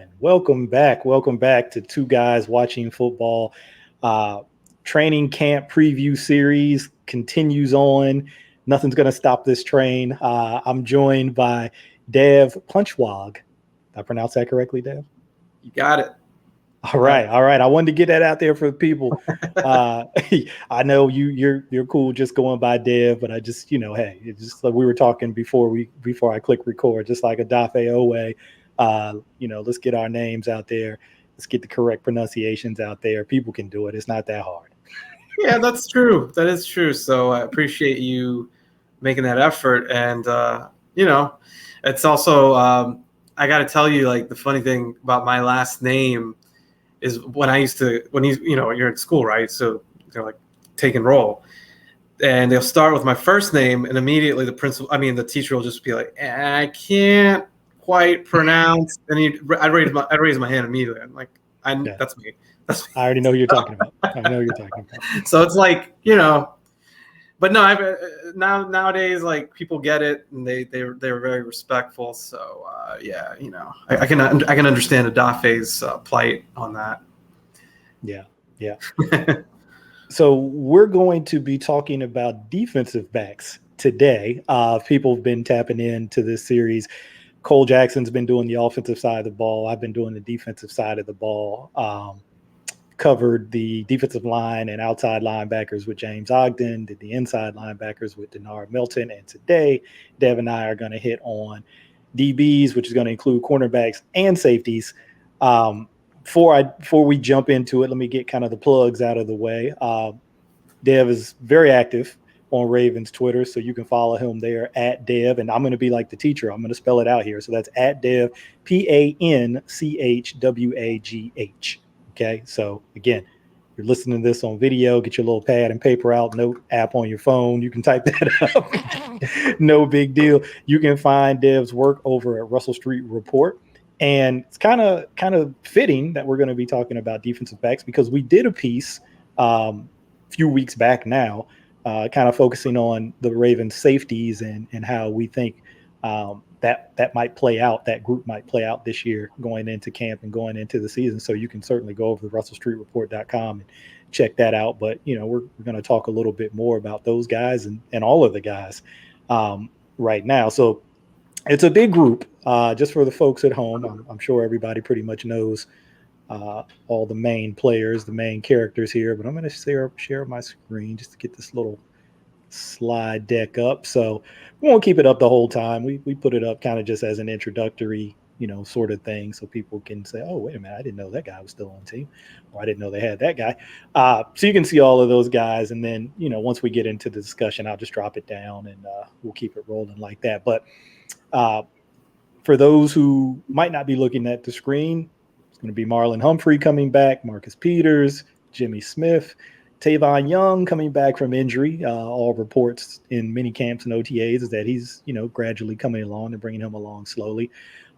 gentlemen, welcome back. Welcome back to Two Guys Watching Football. Training camp preview series continues on. Nothing's going to stop this train. I'm joined by Dev Panchwagh. Did I pronounce that correctly, Dev? You got it. All right. I wanted to get that out there for the people. I know you're cool just going by Dev, but I just, hey, it's just like we were talking before I click record, just like Adafe Owe. Let's get our names out there. Let's get the correct pronunciations out there. People can do it. It's not that hard. Yeah, that's true. That is true. So I appreciate you making that effort. And, it's also, I got to tell you, like, the funny thing about my last name is when you're in school, right? So they're like taking roll. And they'll start with my first name, and immediately the teacher will just be like, I can't quite pronounce. And I'd raise my hand immediately. I'm like, that's me. That's me. I already know who you're talking about. So it's like, but no, nowadays, like, people get it, and they're very respectful. So I can understand Adafe's plight on that. Yeah. So we're going to be talking about defensive backs today. People have been tapping into this series. Cole Jackson's been doing the offensive side of the ball. I've been doing the defensive side of the ball. Covered the defensive line and outside linebackers with James Ogden, did the inside linebackers with Denard Milton. And today, Dev and I are going to hit on DBs, which is going to include cornerbacks and safeties. Before we jump into it, let me get kind of the plugs out of the way. Dev is very active on Ravens Twitter, so you can follow him there at Dev. And I'm going to be like the teacher. I'm going to spell it out here. So that's at Dev, Panchwagh. Okay, so again, you're listening to this on video, get your little pad and paper out, note app on your phone. You can type that up. No big deal. You can find Dev's work over at Russell Street Report. And it's kind of fitting that we're going to be talking about defensive backs because we did a piece a few weeks back now, kind of focusing on the Ravens safeties and how we think that might play out, that group might play out this year going into camp and going into the season. So you can certainly go over to russellstreetreport.com and check that out. But, we're going to talk a little bit more about those guys and all of the guys right now. So it's a big group. Just for the folks at home, I'm sure everybody pretty much knows all the main players, the main characters here. But I'm going to share my screen just to get this little slide deck up. So we won't keep it up the whole time. We put it up kind of just as an introductory, sort of thing, so people can say, oh, wait a minute, I didn't know that guy was still on the team, or I didn't know they had that guy. So you can see all of those guys. And then, once we get into the discussion, I'll just drop it down and we'll keep it rolling like that. But for those who might not be looking at the screen, it's going to be Marlon Humphrey coming back, Marcus Peters, Jimmy Smith, Tavon Young coming back from injury. All reports in mini camps and OTAs is that he's, gradually coming along and bringing him along slowly.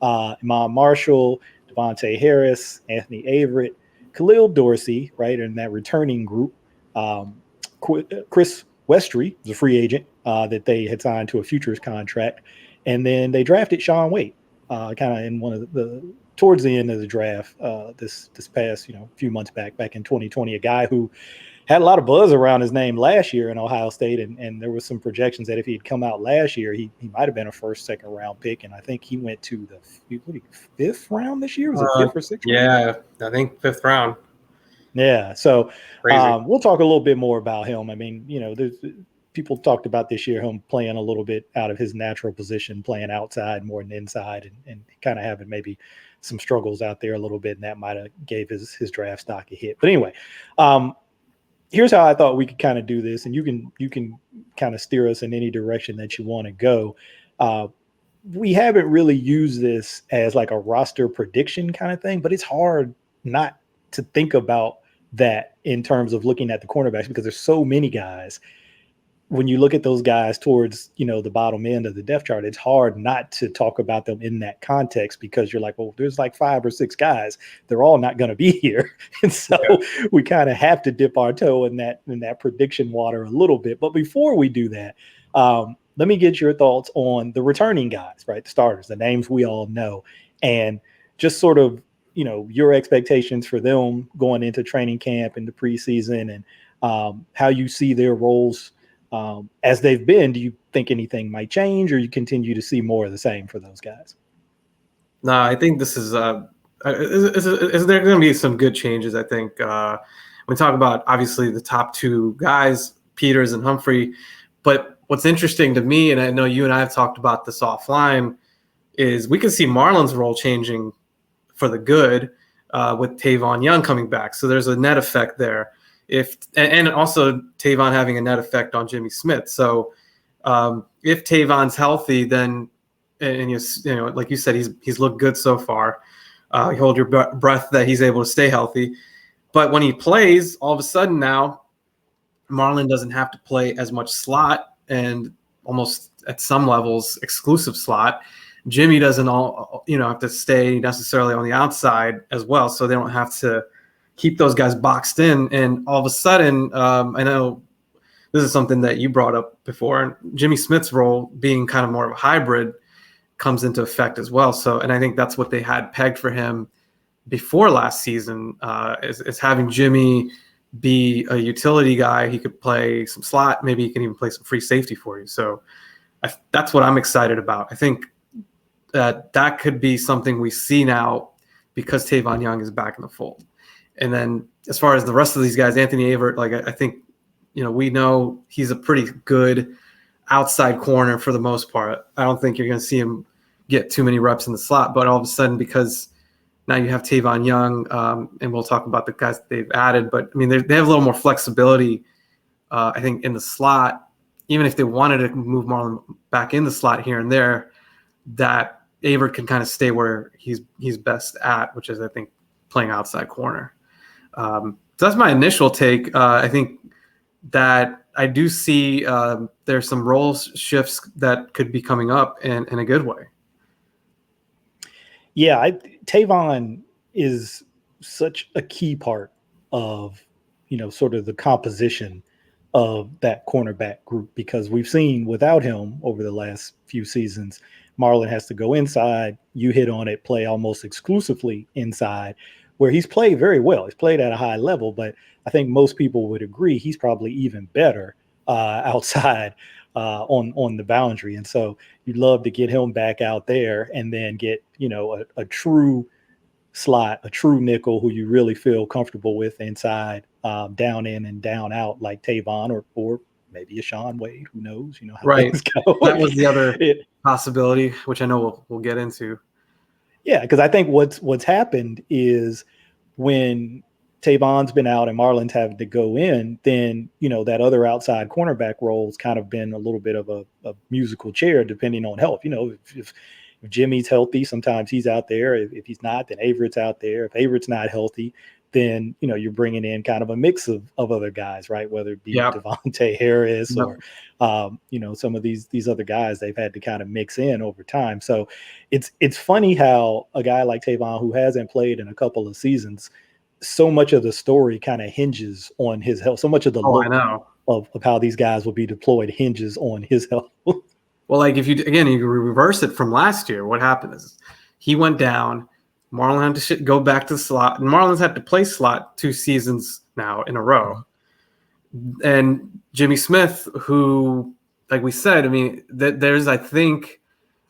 Imam Marshall, Devontae Harris, Anthony Averett, Khalil Dorsey, right, in that returning group. Chris Westry is a free agent that they had signed to a futures contract. And then they drafted Sean Wade kind of in one of towards the end of the draft this past, few months back in 2020, a guy who had a lot of buzz around his name last year in Ohio State. And there was some projections that if he had come out last year, he might have been a second round pick. And I think he went to the fifth round this year. Was it fifth or sixth? Yeah, I think fifth round. Yeah. So we'll talk a little bit more about him. I mean, people talked about this year, him playing a little bit out of his natural position, playing outside more than inside, and kind of having maybe some struggles out there a little bit. And that might have gave his draft stock a hit. But anyway, here's how I thought we could kind of do this, and you can kind of steer us in any direction that you want to go. We haven't really used this as like a roster prediction kind of thing, but it's hard not to think about that in terms of looking at the cornerbacks because there's so many guys. When you look at those guys towards, the bottom end of the depth chart, it's hard not to talk about them in that context because you're like, well, there's like 5 or 6 guys. They're all not going to be here. And so we kind of have to dip our toe in that prediction water a little bit. But before we do that, let me get your thoughts on the returning guys, right? The starters, the names we all know, and just sort of your expectations for them going into training camp and the preseason, and how you see their roles as they've been. Do you think anything might change, or you continue to see more of the same for those guys? No, I think this is there going to be some good changes. I think we talk about obviously the top two guys, Peters and Humphrey, but what's interesting to me, and I know you and I have talked about this offline, is we can see Marlon's role changing for the good with Tavon Young coming back. So there's a net effect there. And also Tavon having a net effect on Jimmy Smith. So if Tavon's healthy, then and like you said, he's looked good so far. You hold your breath that he's able to stay healthy. But when he plays, all of a sudden now, Marlon doesn't have to play as much slot and almost at some levels exclusive slot. Jimmy doesn't have to stay necessarily on the outside as well, so they don't have to keep those guys boxed in. And all of a sudden, I know this is something that you brought up before, and Jimmy Smith's role being kind of more of a hybrid comes into effect as well. So, and I think that's what they had pegged for him before last season, is having Jimmy be a utility guy. He could play some slot, maybe he can even play some free safety for you. So that's what I'm excited about. I think that could be something we see now because Tavon Young is back in the fold. And then as far as the rest of these guys, Anthony Avert, like I think, we know he's a pretty good outside corner for the most part. I don't think you're going to see him get too many reps in the slot, but all of a sudden, because now you have Tavon Young, and we'll talk about the guys that they've added, but I mean, they have a little more flexibility, I think, in the slot. Even if they wanted to move Marlon back in the slot here and there, that Avert can kind of stay where he's best at, which is, I think, playing outside corner. So that's my initial take. I think that I do see there's some role shifts that could be coming up in a good way. Yeah, Tavon is such a key part of, sort of the composition of that cornerback group, because we've seen without him over the last few seasons, Marlon has to go inside. You hit on it, play almost exclusively inside, where he's played very well. He's played at a high level, but I think most people would agree he's probably even better outside on the boundary. And so you'd love to get him back out there and then get, a true slot, a true nickel who you really feel comfortable with inside, down in and down out, like Tavon or maybe a Sean Wade. Who knows? How things go. That was the other possibility, which I know we'll get into. Yeah, because I think what's happened is when Tavon's been out and Marlon's having to go in, then, that other outside cornerback role's kind of been a little bit of a musical chair depending on health. If Jimmy's healthy, sometimes he's out there. If he's not, then Averett's out there. If Averett's not healthy, then, you're bringing in kind of a mix of other guys, right? Whether it be Devontae Harris or, some of these other guys they've had to kind of mix in over time. So it's funny how a guy like Tavon, who hasn't played in a couple of seasons, so much of the story kind of hinges on his health. So much of the look of how these guys will be deployed hinges on his health. Well, like if you reverse it from last year, what happened is he went down. Marlon had to go back to the slot, and Marlon's had to play slot 2 seasons now in a row. And Jimmy Smith, who, like we said, I mean, there's, I think,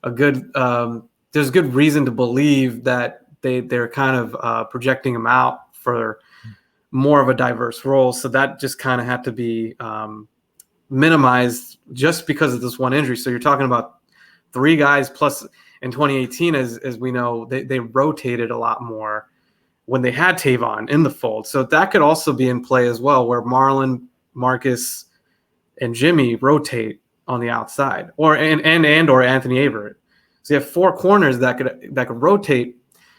there's good reason to believe that they're kind of projecting him out for more of a diverse role. So that just kind of had to be minimized just because of this one injury. So you're talking about 3 guys plus. In 2018, as we know, they rotated a lot more when they had Tavon in the fold. So that could also be in play as well, where Marlon, Marcus, and Jimmy rotate on the outside, or Anthony Avert. So you have 4 corners that could rotate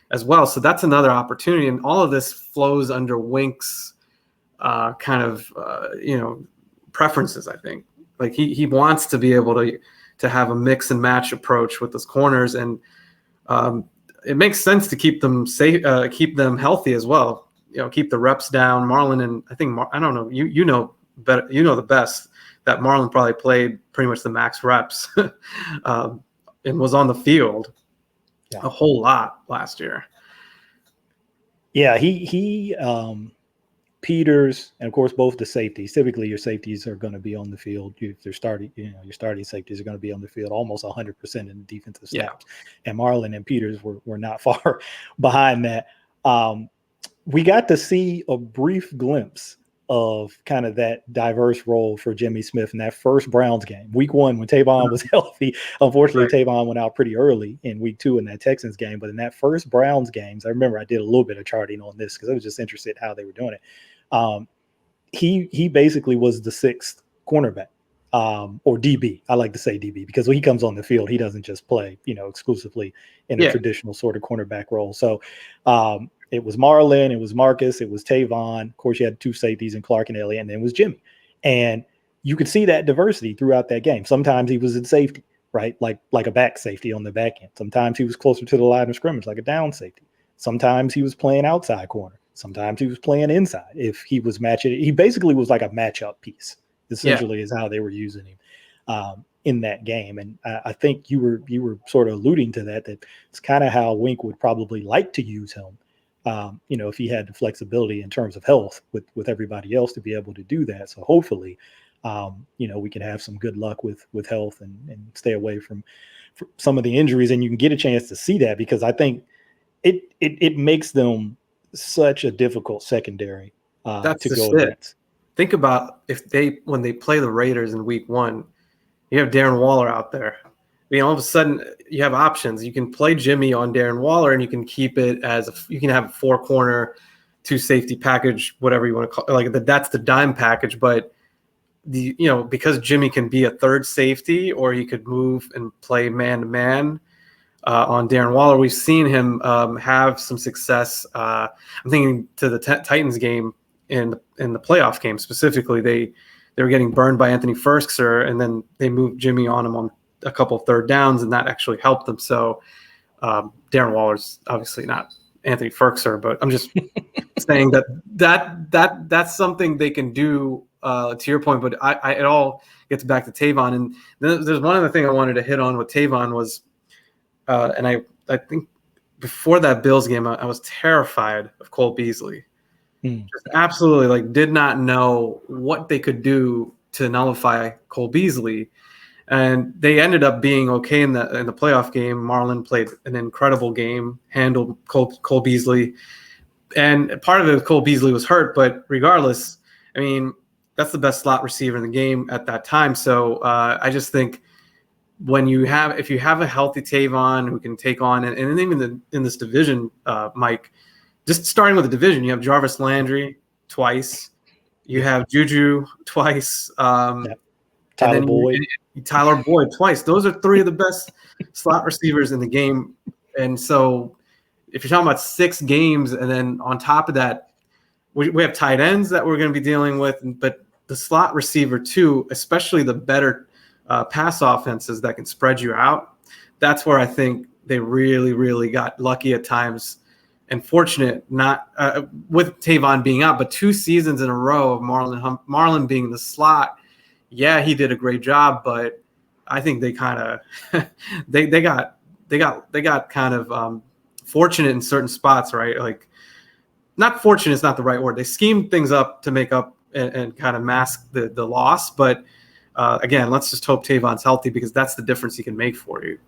as well. So that's another opportunity, and all of this flows under Wink's kind of preferences. I think like he wants to be able to have a mix and match approach with those corners, and it makes sense to keep them safe, keep them healthy as well. Keep the reps down. Marlon, and I think I don't know, you know better, the best, that Marlon probably played pretty much the max reps and was on the field a whole lot last year. Yeah, he Peters, and of course both the safeties. Typically, your safeties are going to be on the field. If they're starting, your starting safeties are going to be on the field almost 100% in the defensive Yeah. snaps. And Marlon and Peters were not far behind that. We got to see a brief glimpse of kind of that diverse role for Jimmy Smith in that first Browns game, week 1, when Tavon was healthy. Unfortunately, Right. Tavon went out pretty early in week 2 in that Texans game. But in that first Browns games, I remember I did a little bit of charting on this because I was just interested how they were doing it. He basically was the 6th cornerback, or DB. I like to say DB because when he comes on the field, he doesn't just play, exclusively in a Yeah. traditional sort of cornerback role. So it was Marlon, it was Marcus, it was Tavon. Of course, you had 2 safeties in Clark and Elliott, and then it was Jimmy. And you could see that diversity throughout that game. Sometimes he was in safety, right? Like a back safety on the back end. Sometimes he was closer to the line of scrimmage, like a down safety. Sometimes he was playing outside corner. Sometimes he was playing inside. If he was matching, he basically was like a matchup piece. Essentially, is how they were using him in that game. And I think you were sort of alluding to that. That it's kind of how Wink would probably like to use him. If he had the flexibility in terms of health with everybody else to be able to do that. So hopefully, we can have some good luck with health and stay away from some of the injuries, and you can get a chance to see that because I think it makes them such a difficult secondary That's to just go it. against. Think about when they play the Raiders in week 1, you have Darren Waller out there. I mean, all of a sudden you have options. You can play Jimmy on Darren Waller, and you can keep it you can have a 4-corner, 2 safety package, whatever you want to call it. Like that's the dime package. But because Jimmy can be a third safety, or he could move and play man to man on Darren Waller. We've seen him have some success. I'm thinking to the Titans game in the playoff game specifically. They were getting burned by Anthony Firkser, and then they moved Jimmy on him on a couple of third downs, and that actually helped them. So Darren Waller's obviously not Anthony Firkser, but I'm just saying that's something they can do. To your point, but it all gets back to Tavon. And then there's one other thing I wanted to hit on with Tavon was. And I think before that Bills game, I was terrified of Cole Beasley. Just absolutely did not know what they could do to nullify Cole Beasley. And they ended up being okay in the playoff game. Marlon played an incredible game, handled Cole Beasley. And part of it, Cole Beasley was hurt, but regardless, I mean, that's the best slot receiver in the game at that time. So I just think if you have a healthy Tavon who can take on, and even in this division, Mike, just starting with the division, you have Jarvis Landry twice, you have Juju twice, Tyler Boyd. Tyler Boyd twice. Those are 3 of the best slot receivers in the game. And so if you're talking about 6 games, and then on top of that, we have tight ends that we're going to be dealing with, but the slot receiver too, especially the better pass offenses that can spread you out. That's where I think they really, really got lucky at times and fortunate, not with Tavon being out, but 2 seasons in a row of Marlon being the slot. Yeah, he did a great job, but I think they kind of they got kind of fortunate in certain spots, right? Like, not fortunate is not the right word. They schemed things up to make up and kind of mask the loss, but again, let's just hope Tavon's healthy because that's the difference he can make for you.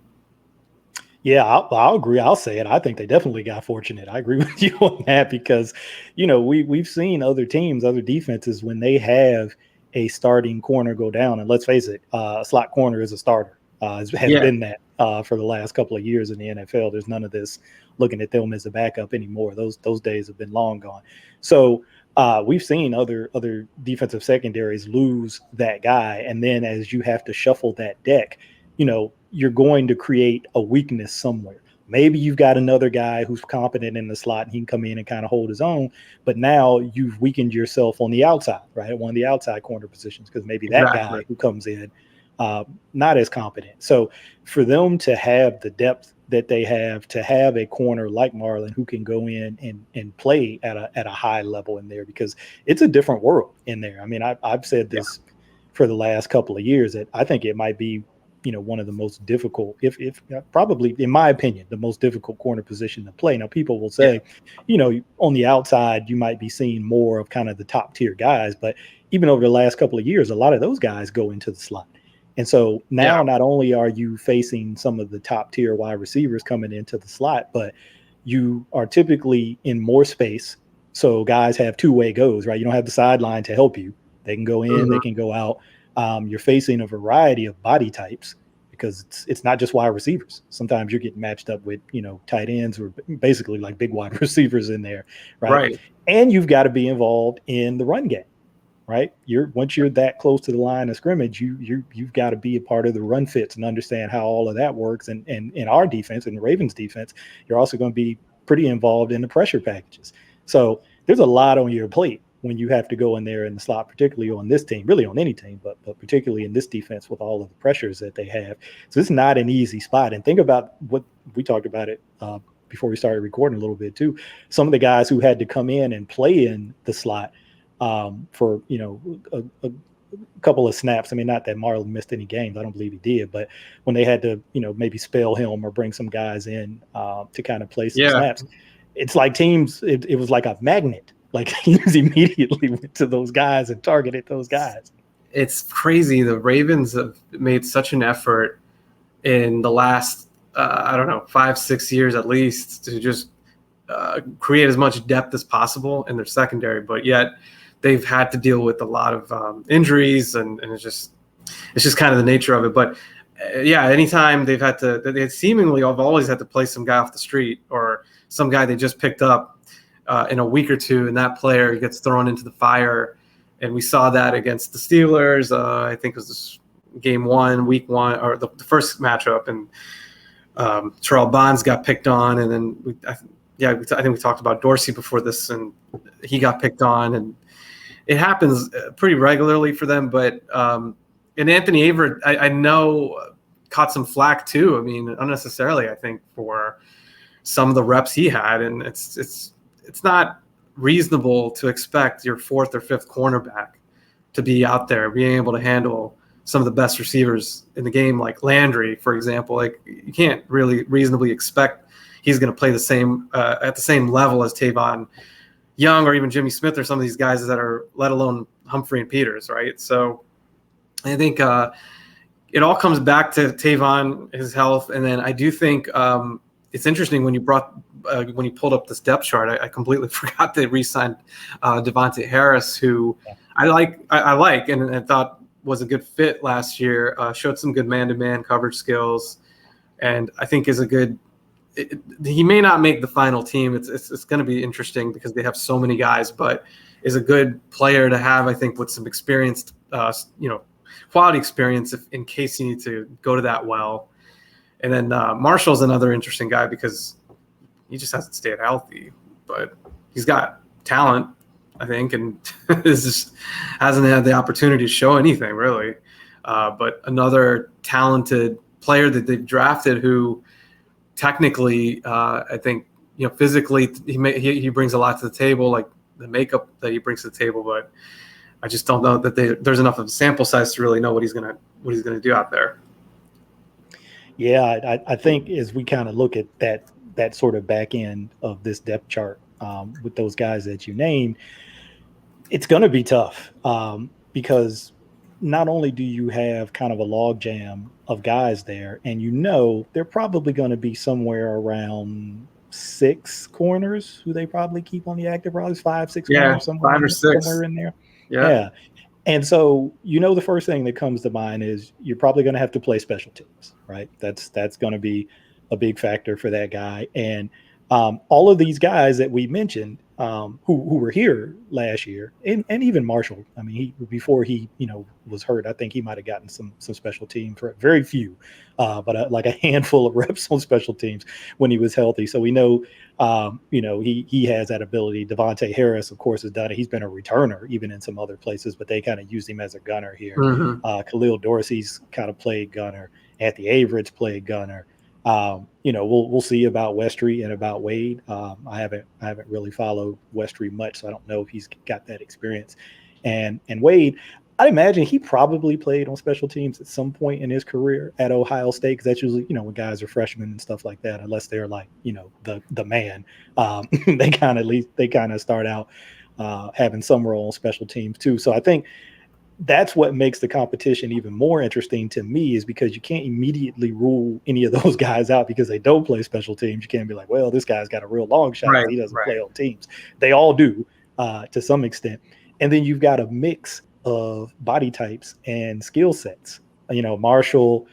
Yeah, I'll agree. I'll say it. I think they definitely got fortunate. I agree with you on that because, we've seen other teams, other defenses, when they have a starting corner go down, and let's face it, slot corner is a starter. Has been that for the last couple of years in the NFL. There's none of this looking at them as a backup anymore. Those days have been long gone. So we've seen other defensive secondaries lose that guy, and then as you have to shuffle that deck, you're going to create a weakness somewhere. Maybe you've got another guy who's competent in the slot and he can come in and kind of hold his own, but now you've weakened yourself on the outside, right? One of the outside corner positions, because maybe that guy who comes in not as competent. So for them to have the depth that they have, to have a corner like Marlon who can go in and play at a high level in there, because it's a different world in there. I mean, I've said this for the last couple of years that I think it might be, one of the most difficult, if probably in my opinion, the most difficult corner position to play. Now, people will say, on the outside, you might be seeing more of kind of the top tier guys, but even over the last couple of years, a lot of those guys go into the slot. And so now not only are you facing some of the top tier wide receivers coming into the slot, but you are typically in more space. So guys have two-way goes, right? You don't have the sideline to help you. They can go in, they can go out. You're facing a variety of body types because it's not just wide receivers. Sometimes you're getting matched up with, tight ends or basically like big wide receivers in there, right? And you've got to be involved in the run game. Right. Once you're that close to the line of scrimmage, you've got to be a part of the run fits and understand how all of that works. And in our defense, in the Ravens defense, you're also going to be pretty involved in the pressure packages. So there's a lot on your plate when you have to go in there in the slot, particularly on this team, really on any team, but particularly in this defense with all of the pressures that they have. So it's not an easy spot. And think about what we talked about it before we started recording a little bit too. Some of the guys who had to come in and play in the slot for a couple of snaps. I mean, not that Marlon missed any games. I don't believe he did, but when they had to, maybe spell him or bring some guys in to kind of play some snaps, it's like teams. It was like a magnet. Like he immediately went to those guys and targeted those guys. It's crazy. The Ravens have made such an effort in the last, 5-6 years at least to just create as much depth as possible in their secondary, but yet they've had to deal with a lot of injuries, and it's just kind of the nature of it. But anytime they seemingly have always had to play some guy off the street or some guy they just picked up in a week or two, and that player gets thrown into the fire. And we saw that against the Steelers. I think it was this game 1, week 1, or the first matchup, and Terrell Bonds got picked on, and then I think we talked about Dorsey before this, and he got picked on, and it happens pretty regularly for them. But and Anthony Averett, I know, caught some flack too. I mean, unnecessarily, I think, for some of the reps he had, and it's not reasonable to expect your 4th or 5th cornerback to be out there being able to handle some of the best receivers in the game, like Landry, for example. Like, you can't really reasonably expect he's going to play the same at the same level as Tavon Young or even Jimmy Smith or some of these guys that are, let alone Humphrey and Peters, right? So I think it all comes back to Tavon, his health, and then I do think it's interesting when you pulled up this depth chart. I completely forgot they re-signed Devontae Harris, who I like and I thought was a good fit last year. Showed some good man-to-man coverage skills, and I think is a good. He may not make the final team. It's going to be interesting because they have so many guys, but is a good player to have, I think, with some experienced, quality experience in case you need to go to that well. And then Marshall's another interesting guy because he just hasn't stayed healthy, but he's got talent, I think, and just hasn't had the opportunity to show anything really. But another talented player that they've drafted who, technically, I think, physically he brings a lot to the table, like the makeup that he brings to the table. But I just don't know that there's enough of a sample size to really know what he's gonna do out there. Yeah, I think as we kind of look at that sort of back end of this depth chart with those guys that you named, it's going to be tough because not only do you have kind of a log jam of guys there, and they're probably going to be somewhere around 6 corners who they probably keep on the active rosters, 5, 6 corners, 5 or 6, somewhere in there. Yeah. And so, the first thing that comes to mind is you're probably going to have to play special teams, right? That's going to be a big factor for that guy. And all of these guys that we mentioned who were here last year, and even Marshall, I mean, before he was hurt, I think he might have gotten some special team for very few, but like a handful of reps on special teams when he was healthy. So we know, he has that ability. Devontae Harris, of course, has done it. He's been a returner even in some other places, but they kind of used him as a gunner here. Mm-hmm. Khalil Dorsey's kind of played gunner. Anthony Averett's played gunner. We'll see about Westry and about Wade. I haven't really followed Westry much, so I don't know if he's got that experience. And Wade, I imagine he probably played on special teams at some point in his career at Ohio State, because that's usually, when guys are freshmen and stuff like that, unless they're like, the man, they kind of start out having some role on special teams too. So I think that's what makes the competition even more interesting to me, is because you can't immediately rule any of those guys out because they don't play special teams. You can't be like, well, this guy's got a real long shot because Right, he doesn't right. play on teams. They all do to some extent. And then you've got a mix of body types and skill sets. Marshall,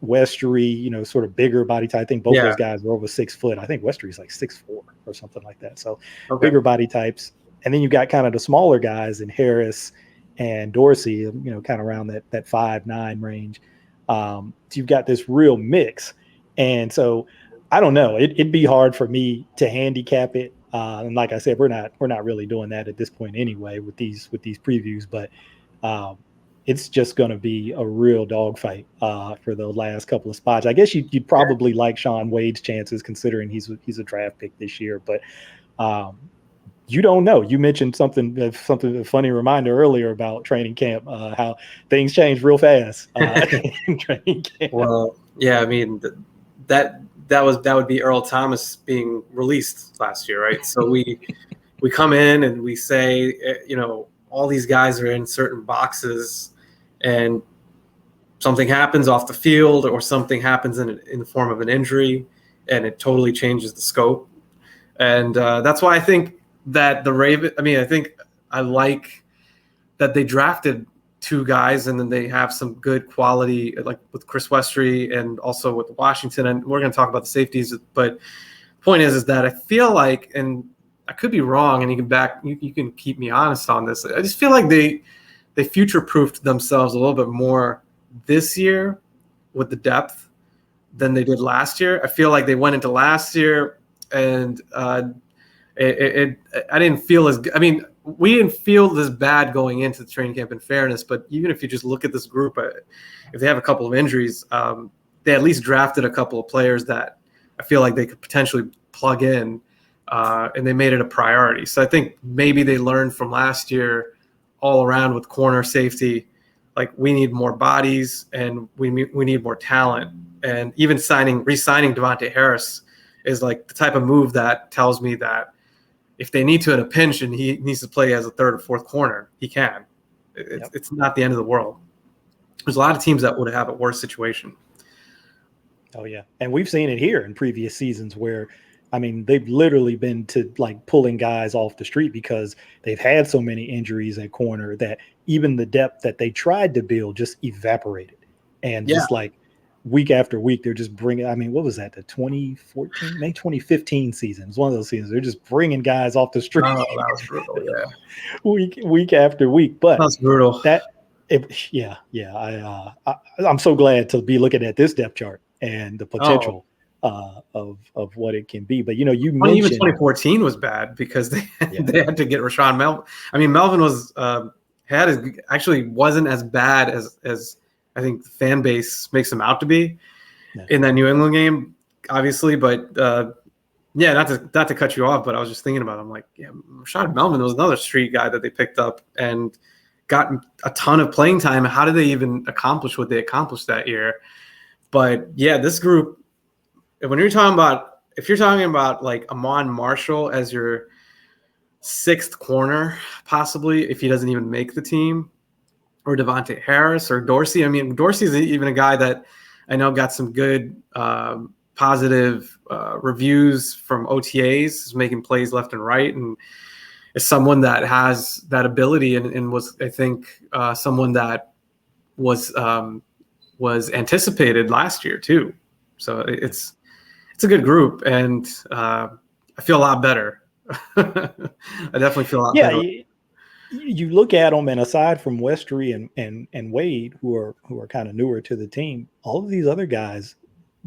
Westery, sort of bigger body type. I think both Yeah. those guys are over 6 foot. I think Westery's like 6'4" or something like that. So Okay. bigger body types. And then you've got kind of the smaller guys in Harris and Dorsey, kind of around that 5'9" range. So you've got this real mix. And so I don't know. It'd be hard for me to handicap it. And like I said, we're not really doing that at this point anyway with these previews. But it's just going to be a real dogfight for the last couple of spots. I guess you'd probably like Sean Wade's chances, considering he's a draft pick this year. But you don't know. You mentioned something a funny reminder earlier about training camp, how things change real fast in training camp. Well, yeah, I mean that would be Earl Thomas being released last year, right? So we come in and we say, all these guys are in certain boxes, and something happens off the field or something happens in the form of an injury, and it totally changes the scope. And that's why I think that I like that they drafted two guys, and then they have some good quality, like with Chris Westry and also with Washington. And we're going to talk about the safeties, but point is that I feel like, and I could be wrong, and you can keep me honest on this. I just feel like they future-proofed themselves a little bit more this year with the depth than they did last year. I feel like they went into last year and I didn't feel as, we didn't feel this bad going into the training camp, in fairness, but even if you just look at this group, if they have a couple of injuries, they at least drafted a couple of players that I feel like they could potentially plug in, and they made it a priority. So I think maybe they learned from last year all around with corner, safety, like we need more bodies and we need more talent. And even re-signing Devontae Harris is like the type of move that tells me that if they need to in a pinch and he needs to play as a third or fourth corner, he can. It's not the end of the world. There's a lot of teams that would have a worse situation. Oh yeah. And we've seen it here in previous seasons where, they've literally been to like pulling guys off the street because they've had so many injuries at corner that even the depth that they tried to build just evaporated. And just like week after week, they're just bringing, what was that? The 2014, maybe 2015 season. It was one of those seasons. They're just bringing guys off the street. Oh, that was brutal. Yeah. week after week. But that's brutal. I'm so glad to be looking at this depth chart and the potential of what it can be. But you mentioned even 2014 was bad because they had to get Rashawn Melvin. Melvin was actually wasn't as bad as I think the fan base makes him out to be in that New England game, obviously. But not to cut you off, but I was just thinking about it. I'm like, Rashawn Melvin was another street guy that they picked up and got a ton of playing time. How did they even accomplish what they accomplished that year? But this group, if you're talking about like Amon Marshall as your sixth corner, possibly if he doesn't even make the team, or Devontae Harris or Dorsey. Dorsey is even a guy that I know got some good positive reviews from OTAs, making plays left and right, and is someone that has that ability and was, I think, someone that was anticipated last year too. So it's a good group, and I feel a lot better. I definitely feel a lot better. You look at them, and aside from Westry and Wade, who are kind of newer to the team, all of these other guys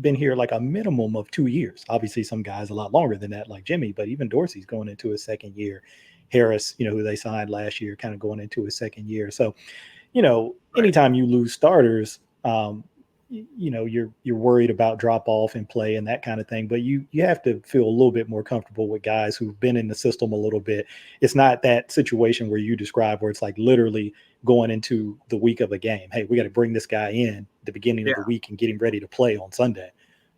been here like a minimum of 2 years. Obviously, some guys a lot longer than that, like Jimmy, but even Dorsey's going into his second year. Harris, who they signed last year, kind of going into his second year. So, anytime you lose starters, you're worried about drop off in play and that kind of thing. But you have to feel a little bit more comfortable with guys who've been in the system a little bit. It's not that situation where you describe where it's like literally going into the week of a game. Hey, we got to bring this guy in at the beginning of the week and get him ready to play on Sunday.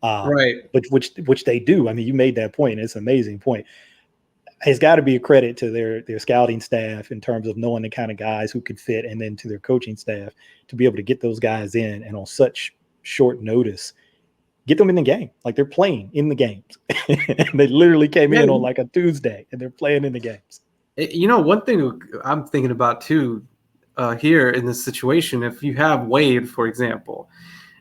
Right. But which they do. I mean, you made that point. It's an amazing point. It's got to be a credit to their scouting staff in terms of knowing the kind of guys who could fit, and then to their coaching staff to be able to get those guys in and on such short notice, get them in the game. Like they're playing in the games. They literally came in on like a Tuesday and they're playing in the games. One thing I'm thinking about too here in this situation, if you have Wade, for example,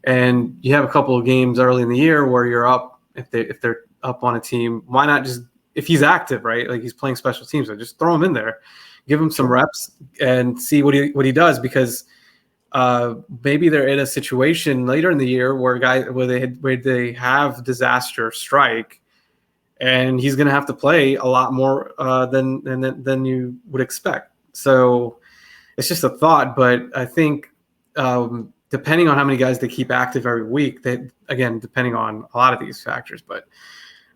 and you have a couple of games early in the year where you're up, if they're up on a team, why not just, if he's active, right? Like he's playing special teams, so just throw him in there, give him some reps and see what he does, because maybe they're in a situation later in the year where they have disaster strike, and he's going to have to play a lot more than you would expect. So it's just a thought, but I think depending on how many guys they keep active every week, depending on a lot of these factors, but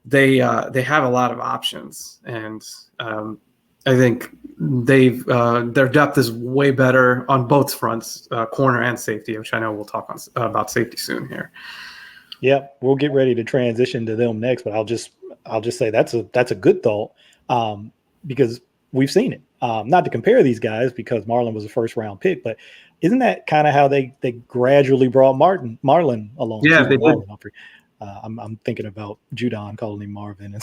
they have a lot of options, and I think their depth is way better on both fronts, corner and safety, which I know we'll talk about safety soon here. Yeah, we'll get ready to transition to them next, but I'll just say that's a good thought, because we've seen it. Not to compare these guys because Marlon was a first round pick, but isn't that kind of how they gradually brought Marlon along? Yeah, they did. I'm thinking about Judon calling him Marvin.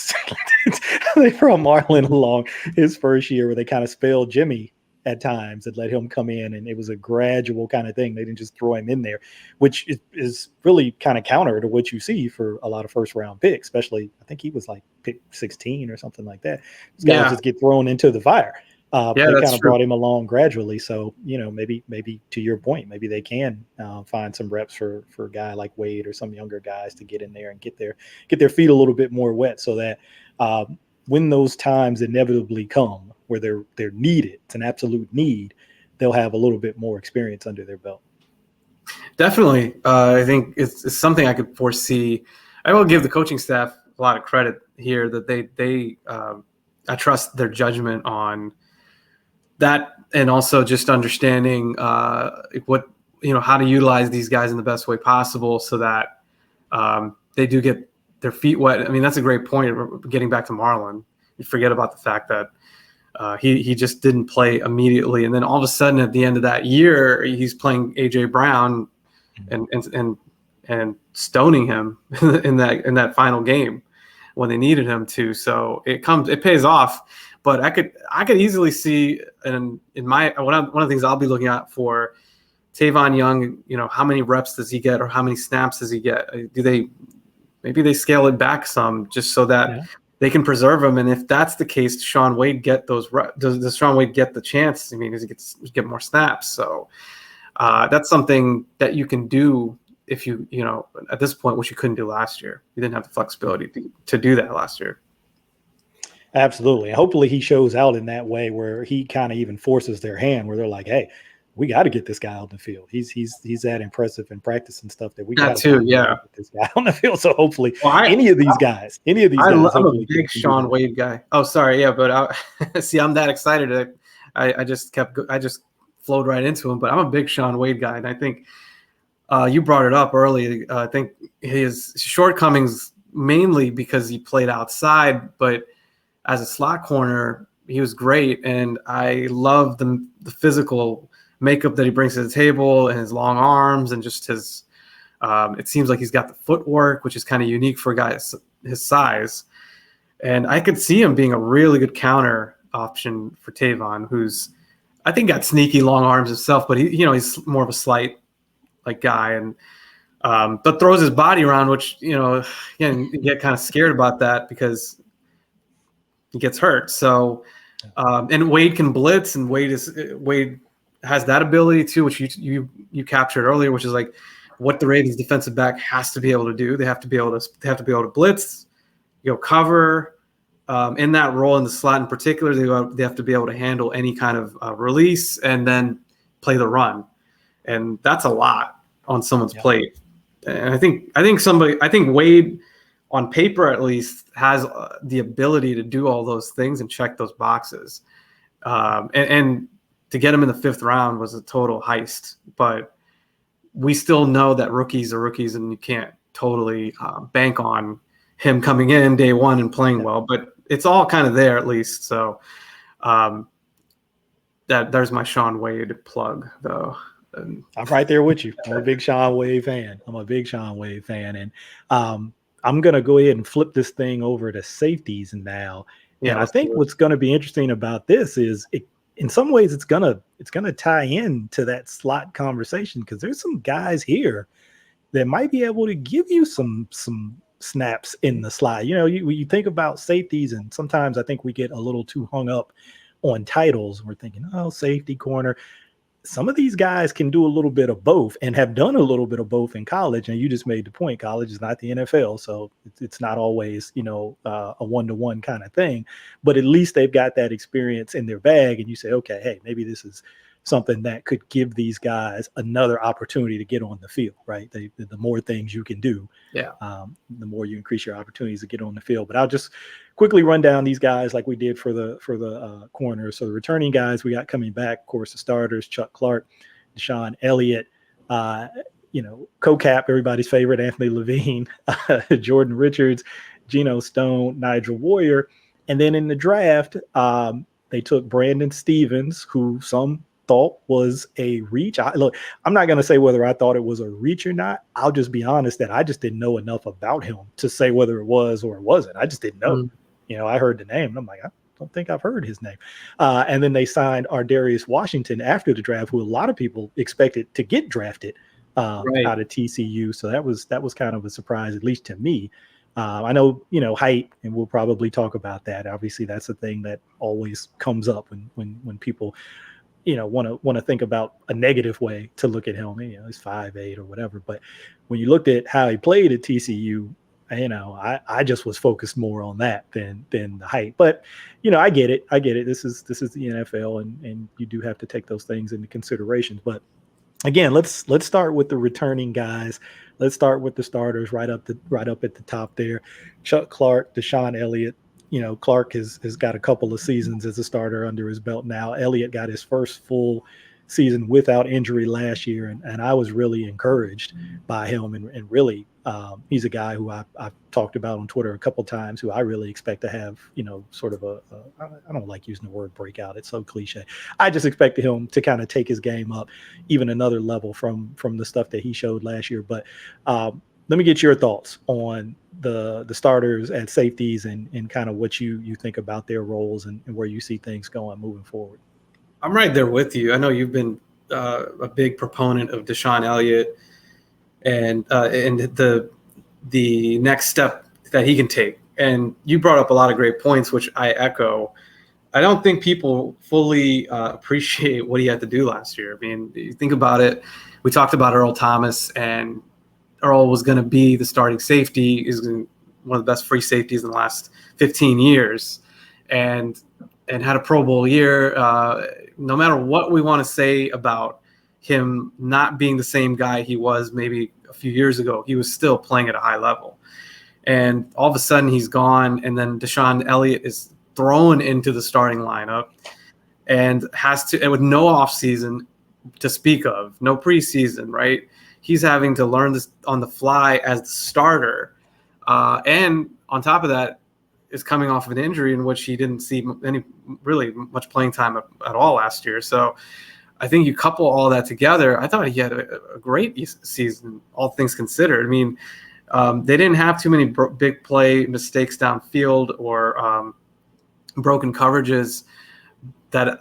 They brought Marlon along his first year where they kind of spelled Jimmy at times and let him come in, and it was a gradual kind of thing. They didn't just throw him in there, which is really kind of counter to what you see for a lot of first round picks, especially I think he was like pick 16 or something like that. These guys just get thrown into the fire. They kind of brought him along gradually. So, maybe to your point, maybe they can find some reps for a guy like Wade or some younger guys to get in there and get their feet a little bit more wet, so that when those times inevitably come where they're needed, it's an absolute need, they'll have a little bit more experience under their belt. Definitely. I think it's something I could foresee. I will give the coaching staff a lot of credit here that they I trust their judgment on that, and also just understanding how to utilize these guys in the best way possible so that they do get their feet wet. I mean, that's a great point. Getting back to Marlon, you forget about the fact that he just didn't play immediately, and then all of a sudden at the end of that year, he's playing AJ Brown and stoning him in that final game when they needed him to. So it pays off. But I could easily see, and one of the things I'll be looking at for Tavon Young, how many reps does he get, or how many snaps does he get? Maybe they scale it back some just so that they can preserve him. And if that's the case, does Shaun Wade get those reps? Does Shaun Wade get the chance? I mean, does he get more snaps? So that's something that you can do if you at this point, which you couldn't do last year. You didn't have the flexibility to do that last year. Absolutely. Hopefully he shows out in that way where he kind of even forces their hand, where they're like, hey, we got to get this guy on the field. He's that impressive in practice and stuff that we got to get this guy on the field. So hopefully any of these guys. I'm a big Shaun Wade guy. Oh, sorry. Yeah. But I'm that excited. I just flowed right into him, but I'm a big Shaun Wade guy. And I think you brought it up early. I think his shortcomings mainly because he played outside, but as a slot corner, he was great, and I love the physical makeup that he brings to the table, and his long arms, and just his. It seems like he's got the footwork, which is kind of unique for a guy his size, and I could see him being a really good counter option for Tavon, who's I think got sneaky long arms himself, but he's more of a slight guy, and but throws his body around, which again you get kind of scared about that because he gets hurt. So, and Wade can blitz, and Wade has that ability too, which you captured earlier, which is like what the Ravens defensive back has to be able to do. They have to be able to blitz, cover in that role in the slot in particular. They have to be able to handle any kind of release and then play the run, and that's a lot on someone's plate. And I think Wade, on paper at least, has the ability to do all those things and check those boxes. And to get him in the 5th round was a total heist. But we still know that rookies are rookies, and you can't totally bank on him coming in day one and playing well. But it's all kind of there at least. So there's my Sean Wade plug, though. And I'm right there with you. I'm a big Sean Wade fan. And I'm going to go ahead and flip this thing over to safeties now. yeah, And I let's think do it. what's going to be interesting about this is in some ways it's going to tie in to that slot conversation, because there's some guys here that might be able to give you some snaps in the slot. You think about safeties, and sometimes I think we get a little too hung up on titles. We're thinking, oh, safety, corner. Some of these guys can do a little bit of both and have done a little bit of both in college. And you just made the point, college is not the NFL. So it's not always, a one-to-one kind of thing, but at least they've got that experience in their bag. And you say, okay, hey, maybe this is something that could give these guys another opportunity to get on the field, right? The more things you can do, the more you increase your opportunities to get on the field. But I'll just quickly run down these guys like we did for the corners. So the returning guys we got coming back, of course, the starters: Chuck Clark, Deshaun Elliott, co-cap, everybody's favorite, Anthony Levine, Jordan Richards, Geno Stone, Nigel Warrior. And then in the draft, they took Brandon Stevens, who some thought was a reach. I'm not going to say whether I thought it was a reach or not. I'll just be honest that I just didn't know enough about him to say whether it was or it wasn't. I just didn't know. I heard the name and I'm like, I don't think I've heard his name. And then they signed Ardarius Washington after the draft, who a lot of people expected to get drafted out of TCU. So that was kind of a surprise, at least to me. I know, height, and we'll probably talk about that. Obviously, that's the thing that always comes up when people want to think about a negative way to look at him. He's 5'8" or whatever. But when you looked at how he played at TCU, I just was focused more on that than the height. But I get it. This is the NFL, and you do have to take those things into consideration. But again, let's start with the returning guys. Let's start with the starters right up at the top there. Chuck Clark, Deshaun Elliott. Clark has got a couple of seasons as a starter under his belt now. Elliott got his first full season without injury last year, and I was really encouraged by him. And really, he's a guy who I've talked about on Twitter a couple of times, who I really expect to have, sort of I don't like using the word breakout. It's so cliche. I just expected him to kind of take his game up even another level from the stuff that he showed last year. But let me get your thoughts on the starters at safeties and kind of what you think about their roles and where you see things going moving forward. I'm right there with you. I know you've been a big proponent of Deshaun Elliott and the next step that he can take. And you brought up a lot of great points, which I echo. I don't think people fully appreciate what he had to do last year. I mean, you think about it. We talked about Earl Thomas, and Earl was going to be the starting safety. He's one of the best free safeties in the last 15 years, and had a Pro Bowl year. No matter what we want to say about him not being the same guy he was maybe a few years ago, he was still playing at a high level. And all of a sudden he's gone, and then Deshaun Elliott is thrown into the starting lineup and and with no offseason to speak of, no preseason, right? He's having to learn this on the fly as the starter. And on top of that, is coming off of an injury in which he didn't see really much playing time at all last year. So I think you couple all that together, I thought he had a great season, all things considered. I mean, they didn't have too many big play mistakes downfield or broken coverages that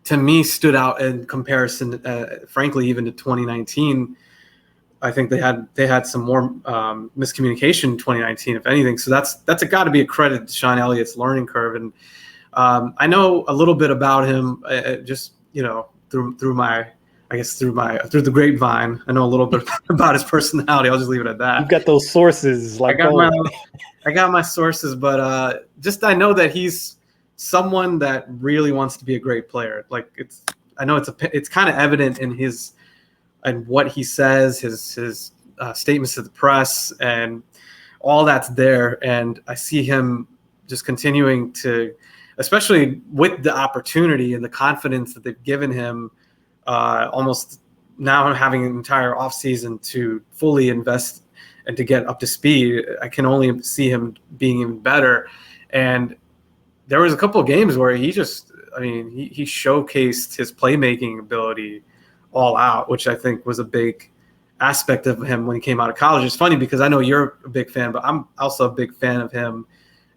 to me stood out in comparison, frankly, even to 2019. I think they had some more miscommunication in 2019, if anything. So that's got to be a credit to Sean Elliott's learning curve. And I know a little bit about him, just through the grapevine. I know a little bit about his personality. I'll just leave it at that. You've got those sources, like I got my sources, but I know that he's someone that really wants to be a great player. Like it's kind of evident in his and what he says, his statements to the press, and all that's there. And I see him just continuing to, especially with the opportunity and the confidence that they've given him, almost now having an entire offseason to fully invest and to get up to speed. I can only see him being even better. And there was a couple of games where he showcased his playmaking ability all out, which I think was a big aspect of him when he came out of college. It's funny because I know you're a big fan, but I'm also a big fan of him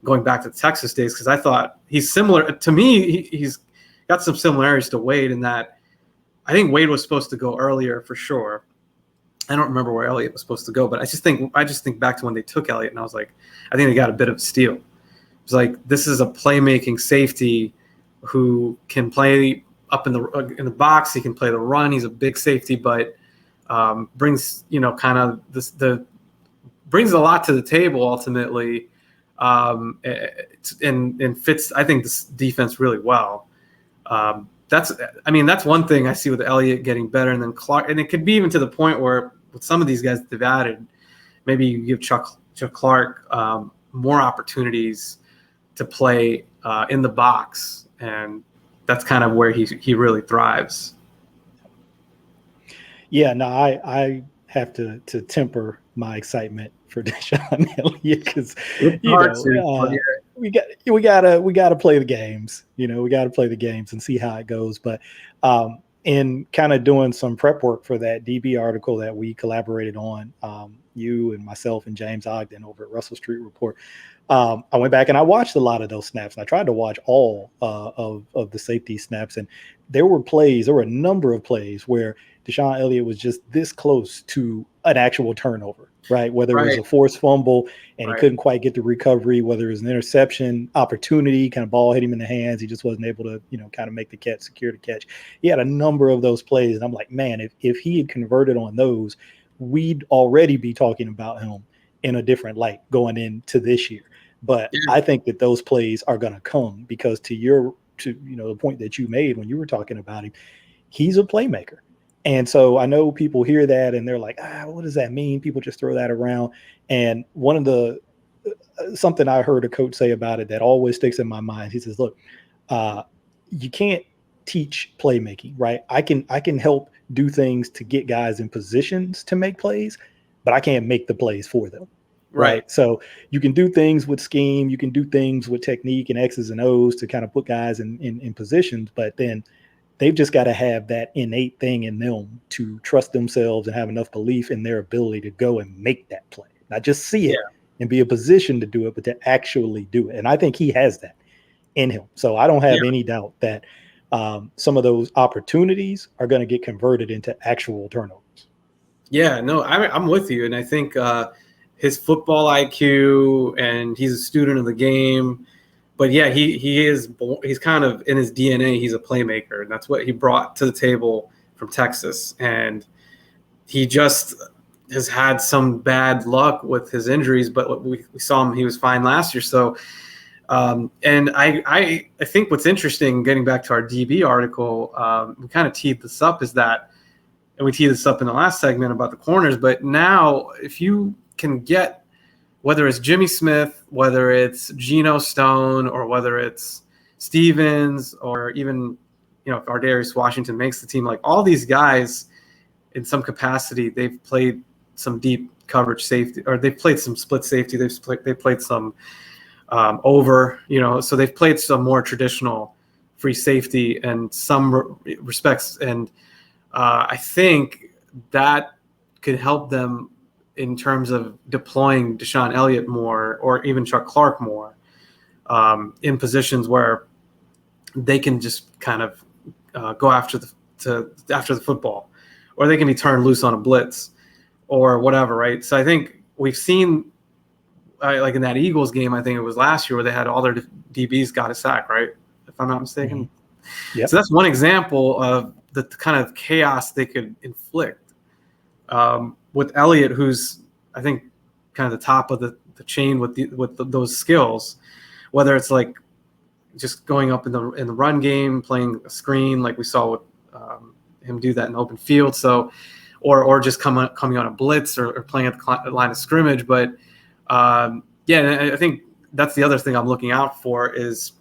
going back to the Texas days, because I thought he's similar to me. He's got some similarities to Wade in that I think Wade was supposed to go earlier for sure. I don't remember where Elliott was supposed to go, but I just think back to when they took Elliott, and I was like, I think they got a bit of a steal. It's like, this is a playmaking safety who can play up in the box. He can play the run. He's a big safety, but brings brings a lot to the table ultimately, and fits, I think, this defense really well. That's one thing I see with Elliott getting better, and then Clark, and it could be even to the point where with some of these guys that they've added, maybe you give Chuck Clark more opportunities to play in the box, and that's kind of where he really thrives. Yeah, no, I have to temper my excitement for DeShon Elliott, because we gotta play the games. We gotta play the games and see how it goes. But in kind of doing some prep work for that DB article that we collaborated on, you and myself and James Ogden over at Russell Street Report, I went back and I watched a lot of those snaps. And I tried to watch all of the safety snaps, and there were a number of plays where DeShon Elliott was just this close to an actual turnover, right? Whether it was a forced fumble and he couldn't quite get the recovery, whether it was an interception opportunity, kind of ball hit him in the hands, he just wasn't able to, kind of make the catch, secure the catch. He had a number of those plays, and I'm like, man, if he had converted on those, we'd already be talking about him in a different light going into this year. But I think that those plays are going to come, because to the point that you made when you were talking about him, he's a playmaker. And so I know people hear that and they're like, what does that mean? People just throw that around. And one of something I heard a coach say about it that always sticks in my mind, he says, look, you can't teach playmaking, right? I can help do things to get guys in positions to make plays, but I can't make the plays for them. Right. So you can do things with scheme, you can do things with technique and X's and O's to kind of put guys in positions, but then they've just got to have that innate thing in them to trust themselves and have enough belief in their ability to go and make that play, not just see it and be a position to do it, but to actually do it. And I think he has that in him. So I don't have any doubt that some of those opportunities are going to get converted into actual turnovers. Yeah, no, I'm with you. And I think his football IQ, and he's a student of the game. But yeah, he's kind of in his DNA, he's a playmaker, and that's what he brought to the table from Texas. And he just has had some bad luck with his injuries, but we saw him, he was fine last year. So, and I think what's interesting, getting back to our DB article, we kind of teed this up, is that, and we teed this up in the last segment about the corners, but now if you can get, whether it's Jimmy Smith, whether it's Geno Stone, or whether it's Stevens, or even, if Ardarius Washington makes the team, like all these guys in some capacity, they've played some deep coverage safety, or they've played some split safety. They've played some over, so they've played some more traditional free safety in some respects. And I think that could help them in terms of deploying DeShon Elliott more, or even Chuck Clark more, in positions where they can just kind of go after the football, or they can be turned loose on a blitz or whatever, right? So I think we've seen, like in that Eagles game, I think it was last year, where they had all their DBs got a sack, right? If I'm not mistaken. Mm-hmm. Yep. So that's one example of the kind of chaos they could inflict. With Elliott, who's, I think, kind of the top of the chain with those skills, whether it's like just going up in the run game, playing a screen, like we saw with him do that in open field. So or just coming on a blitz or playing at the line of scrimmage. But yeah, and I think that's the other thing I'm looking out for is,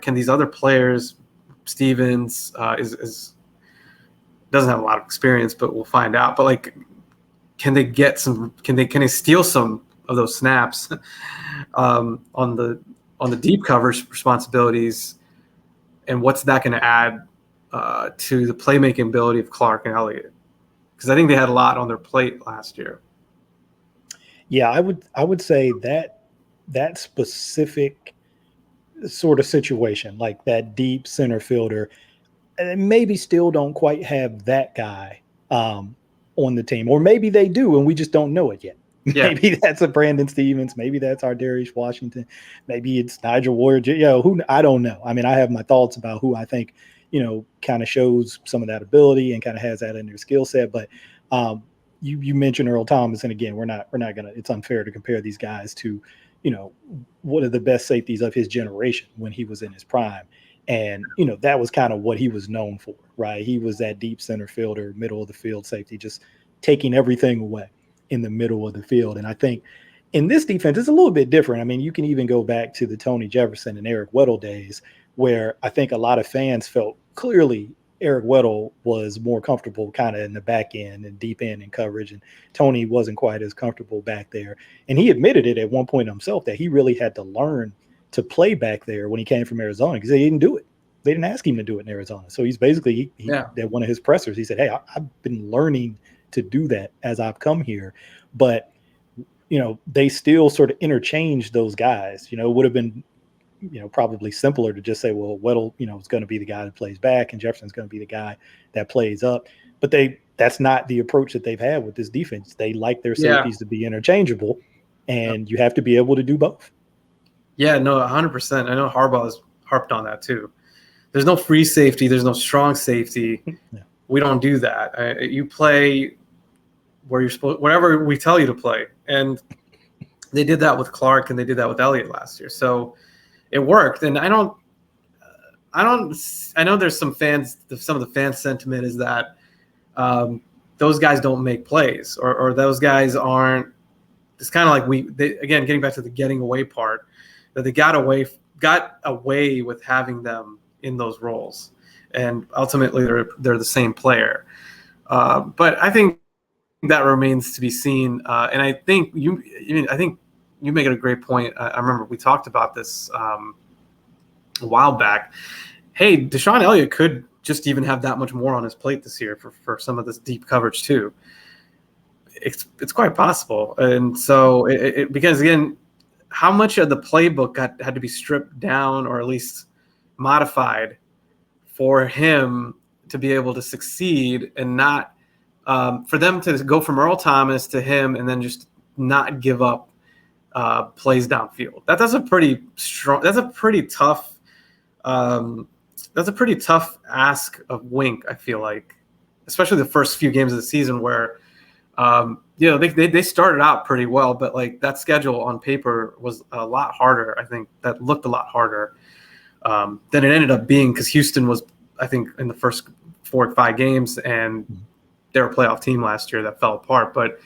can these other players, Stevens doesn't have a lot of experience, but we'll find out. But like, can they steal some of those snaps on the deep coverage responsibilities, and what's that going to add to the playmaking ability of Clark and Elliott? Because I think they had a lot on their plate last year. Yeah, I would say that specific sort of situation, like that deep center fielder, and maybe still don't quite have that guy on the team, or maybe they do and we just don't know it yet. Yeah. Maybe that's a Brandon Stevens, maybe that's our Darius Washington, maybe it's Nigel Warrior. Who, I don't know. I mean, I have my thoughts about who I think kind of shows some of that ability and kind of has that in their skill set. But you mentioned Earl Thomas, and again, we're not gonna. It's unfair to compare these guys to, one of the best safeties of his generation when he was in his prime. And, that was kind of what he was known for, right? He was that deep center fielder, middle of the field safety, just taking everything away in the middle of the field. And I think in this defense, it's a little bit different. I mean, you can even go back to the Tony Jefferson and Eric Weddle days, where I think a lot of fans felt clearly Eric Weddle was more comfortable kind of in the back end and deep end in coverage, and Tony wasn't quite as comfortable back there. And he admitted it at one point himself that he really had to learn to play back there when he came from Arizona, because they didn't do it. They didn't ask him to do it in Arizona. So he's basically, at one of his pressers, he said, hey, I've been learning to do that as I've come here. But, they still sort of interchange those guys. It would have been, probably simpler to just say, well, Weddle, is going to be the guy that plays back and Jefferson's going to be the guy that plays up. But that's not the approach that they've had with this defense. They like their safeties to be interchangeable, and you have to be able to do both. Yeah, no, 100%. I know Harbaugh has harped on that too. There's no free safety. There's no strong safety. Yeah. We don't do that. You play where you're supposed, wherever we tell you to play. And they did that with Clark, and they did that with Elliott last year. So it worked. And I know there's some of the fan sentiment is that those guys don't make plays, or those guys aren't. It's kind of like again, getting back to the getting away part, that they got away with having them in those roles, and ultimately they're the same player. But I think that remains to be seen. And I think you make it a great point. I remember we talked about this a while back. Hey, Deshaun Elliott could just even have that much more on his plate this year for some of this deep coverage too. It's quite possible. And so because again, how much of the playbook had to be stripped down, or at least modified, for him to be able to succeed, and not for them to go from Earl Thomas to him and then just not give up plays downfield. That's a pretty tough ask of Wink, I feel like, especially the first few games of the season where they started out pretty well, but like that schedule on paper was a lot harder. I think that looked a lot harder than it ended up being, because Houston was, I think, in the first 4 or 5 games, and they're a playoff team last year that fell apart. But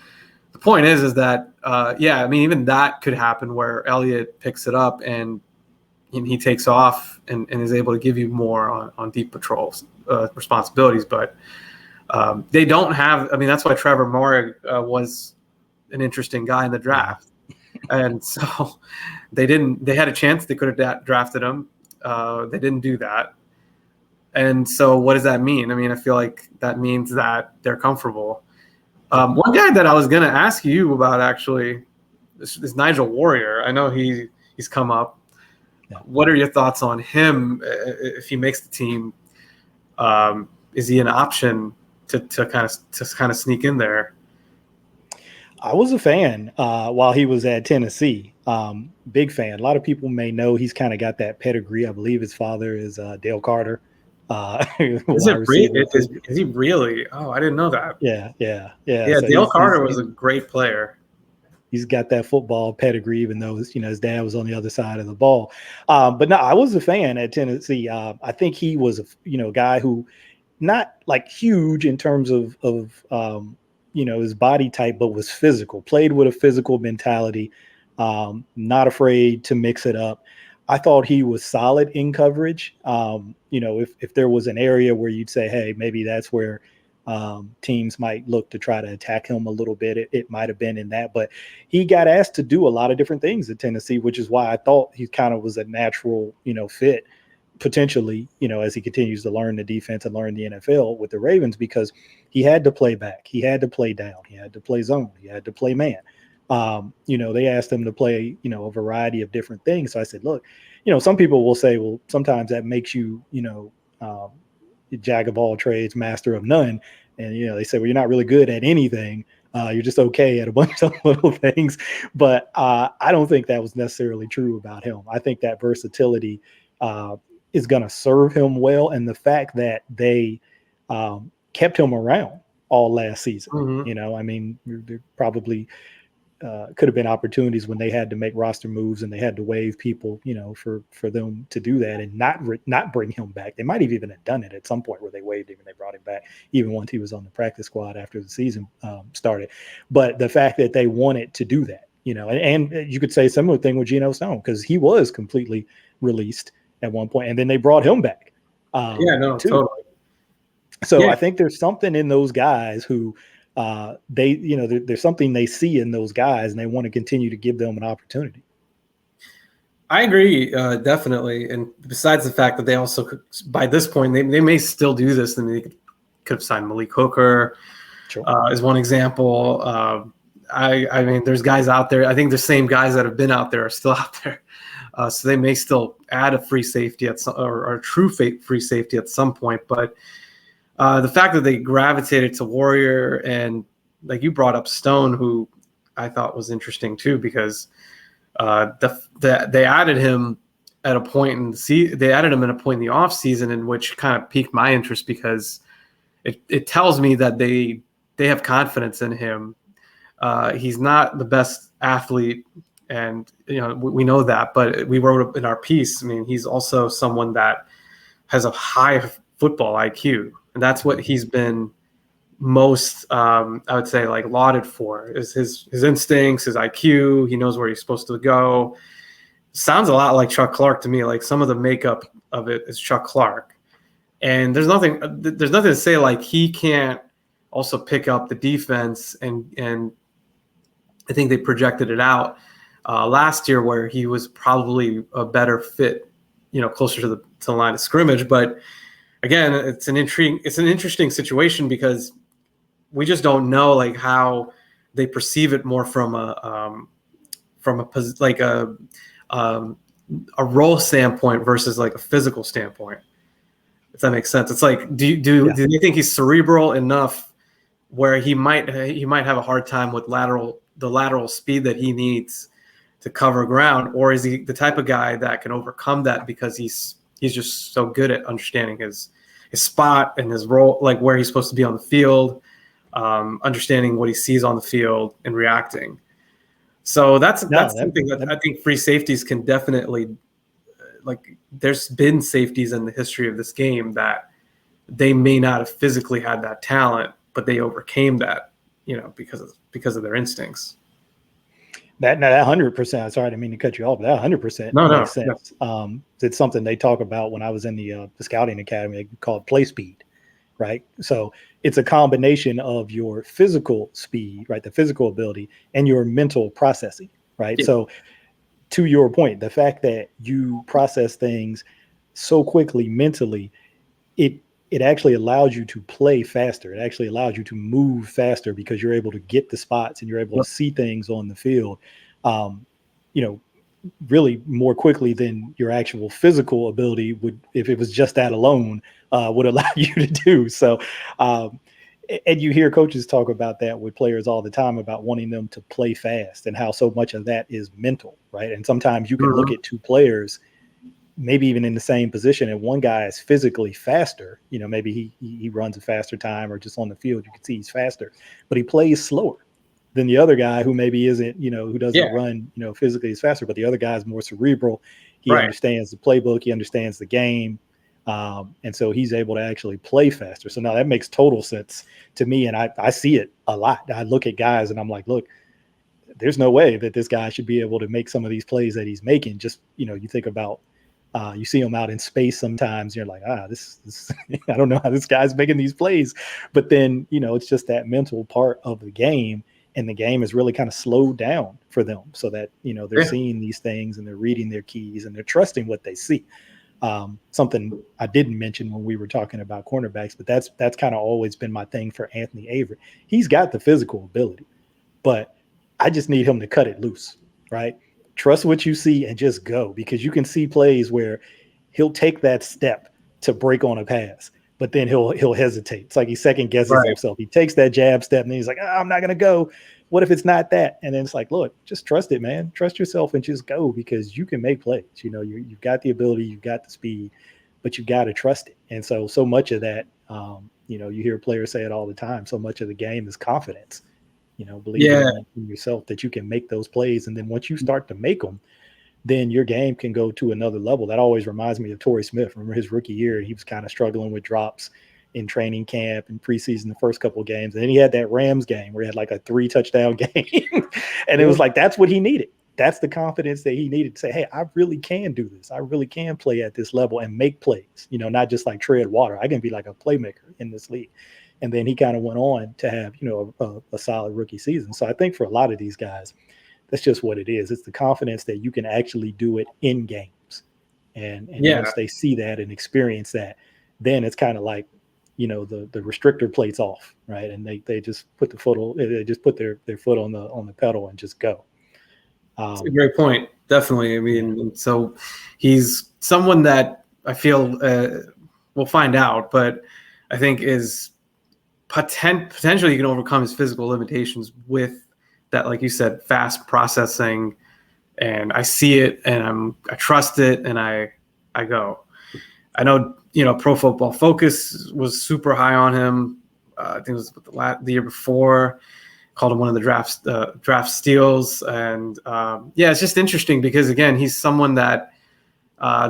the point is that I mean, even that could happen where Elliott picks it up and he takes off and is able to give you more on deep patrols responsibilities. But they don't have. I mean, that's why Trevor Moore was an interesting guy in the draft, and so they didn't. They had a chance. They could have drafted him. They didn't do that, and so what does that mean? I mean, I feel like that means that they're comfortable. One guy that I was going to ask you about actually is Nigel Warrior. I know he's come up. Yeah. What are your thoughts on him if he makes the team? Is he an option to kind of sneak in there? I was a fan while he was at Tennessee. Big fan. A lot of people may know he's kind of got that pedigree. I believe his father is Dale Carter. Is he really? Oh, I didn't know that. Yeah. So Dale Carter was a great player. He's got that football pedigree, even though his dad was on the other side of the ball. But no, I was a fan at Tennessee. I think he was a guy who not like huge in terms of his body type, but was physical, played with a physical mentality, not afraid to mix it up. I thought he was solid in coverage. If there was an area where you'd say, hey, maybe that's where teams might look to try to attack him a little bit, it might have been in that. But he got asked to do a lot of different things at Tennessee, which is why I thought he kind of was a natural, fit potentially, as he continues to learn the defense and learn the NFL with the Ravens, because he had to play back, he had to play down, he had to play zone, he had to play man. They asked him to play, a variety of different things. So I said, look, some people will say, well, sometimes that makes you, jack of all trades, master of none. And, they say, well, you're not really good at anything. You're just okay at a bunch of little things. But I don't think that was necessarily true about him. I think that versatility is going to serve him well. And the fact that they kept him around all last season, there probably could have been opportunities when they had to make roster moves and they had to waive people, for them to do that and not bring him back. They might have even have done it at some point where they waived him and they brought him back, even once he was on the practice squad after the season started. But the fact that they wanted to do that, and you could say a similar thing with Geno Stone, because he was completely released at one point, and then they brought him back. Totally. So I think there's something in those guys who there's something they see in those guys, and they want to continue to give them an opportunity. I agree, definitely. And besides the fact that they also could, by this point, they may still do this. I mean, they could have signed Malik Hooker, sure, as one example. I mean, there's guys out there. I think the same guys that have been out there are still out there. So they may still add a free safety or a true free safety at some point. But the fact that they gravitated to Warrior, and like you brought up Stone, who I thought was interesting too, because they added him at a point in the off season in which kind of piqued my interest, because it tells me that they have confidence in him. He's not the best athlete, and we know that, but we wrote in our piece, I mean, he's also someone that has a high football IQ, and that's what he's been most, I would say, like lauded for, is his instincts, his IQ. He knows where he's supposed to go. Sounds a lot like Chuck Clark to me. Like some of the makeup of it is Chuck Clark, and there's nothing to say like he can't also pick up the defense, and I think they projected it out last year where he was probably a better fit, closer to the line of scrimmage. But again, it's an interesting situation, because we just don't know like how they perceive it more from a role standpoint versus like a physical standpoint, if that makes sense. It's like, do you think he's cerebral enough where he might have a hard time with the lateral speed that he needs to cover ground, or is he the type of guy that can overcome that because he's just so good at understanding his spot and his role, like where he's supposed to be on the field, understanding what he sees on the field and reacting. So that's something that I think free safeties can definitely, like, there's been safeties in the history of this game that they may not have physically had that talent, but they overcame that, because of their instincts. That 100%. Sorry, I didn't mean to cut you off. But that 100% makes sense. No. It's something they talk about when I was in the scouting academy. They call it play speed, right? So it's a combination of your physical speed, right, the physical ability, and your mental processing, right? Yeah. So to your point, the fact that you process things so quickly mentally, it actually allows you to play faster. It actually allows you to move faster, because you're able to get the spots and you're able to see things on the field, really more quickly than your actual physical ability would, if it was just that alone, would allow you to do. So, and you hear coaches talk about that with players all the time, about wanting them to play fast and how so much of that is mental, right? And sometimes you can look at two players, maybe even in the same position, and one guy is physically faster, maybe he runs a faster time, or just on the field you can see he's faster, but he plays slower than the other guy who maybe isn't, who doesn't run, physically is faster, but the other guy is more cerebral. He understands the playbook, he understands the game, And so he's able to actually play faster. So now that makes total sense to me. And I see it a lot. I look at guys and I'm like, look, there's no way that this guy should be able to make some of these plays that he's making. Just, you think about, you see him out in space sometimes. You're like, this I don't know how this guy's making these plays. But then, it's just that mental part of the game. And the game is really kind of slowed down for them so that, they're seeing these things and they're reading their keys and they're trusting what they see. Something I didn't mention when we were talking about cornerbacks, but that's kind of always been my thing for Anthony Avery. He's got the physical ability, but I just need him to cut it loose, right? Trust what you see and just go, because you can see plays where he'll take that step to break on a pass, but then he'll hesitate. It's like he second guesses himself. He takes that jab step and then he's like, I'm not going to go. What if it's not that? And then it's like, look, just trust it, man. Trust yourself and just go, because you can make plays. You've got the ability, you've got the speed, but you got to trust it. And so much of that, you hear players say it all the time. So much of the game is confidence. Believe in yourself that you can make those plays. And then once you start to make them, then your game can go to another level. That always reminds me of Torrey Smith. Remember his rookie year, he was kind of struggling with drops in training camp and preseason, the first couple of games. And then he had that Rams game where he had like a 3-touchdown game. And it was like, that's what he needed. That's the confidence that he needed to say, hey, I really can do this. I really can play at this level and make plays, not just like tread water. I can be like a playmaker in this league. And then he kind of went on to have, a solid rookie season. So I think for a lot of these guys, that's just what it is. It's the confidence that you can actually do it in games. And once they see that and experience that, then it's kind of like, the restrictor plates off, right? And they just put their foot on the pedal and just go. That's a great point. Definitely. I mean, so he's someone that I feel we'll find out, but I think is potentially he can overcome his physical limitations with that, like you said, fast processing. And I see it and I trust it and I go. I know, Pro Football Focus was super high on him. I think it was the year before. Called him one of the draft steals. And it's just interesting because, again, he's someone that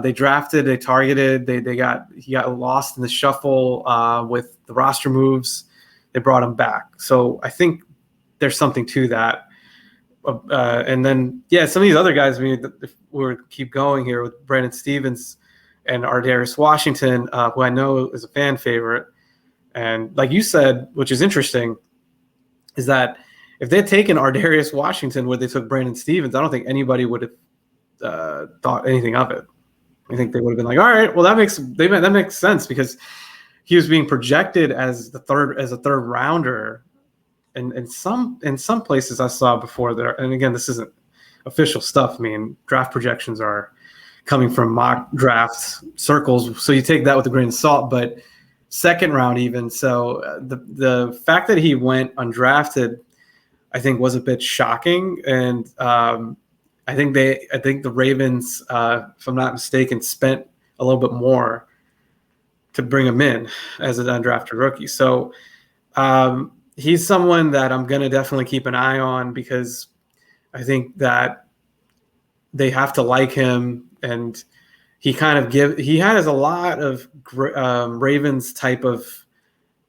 they drafted, they targeted, he got lost in the shuffle with the roster moves. They brought him back. So I think there's something to that. And then, some of these other guys, I mean, if we keep going here with Brandon Stevens and Ardarius Washington, who I know is a fan favorite. And like you said, which is interesting, is that if they had taken Ardarius Washington where they took Brandon Stevens, I don't think anybody would have thought anything of it. I think they would have been like, all right, well, that makes sense, because he was being projected as a third rounder. And in some places I saw before there, and again, this isn't official stuff. I mean, draft projections are coming from mock draft circles, so you take that with a grain of salt. But second round even, so the fact that he went undrafted, I think, was a bit shocking. And I think the Ravens, if I'm not mistaken, spent a little bit more to bring him in as an undrafted rookie. So he's someone that I'm going to definitely keep an eye on, because I think that they have to like him, and he has a lot of Ravens type of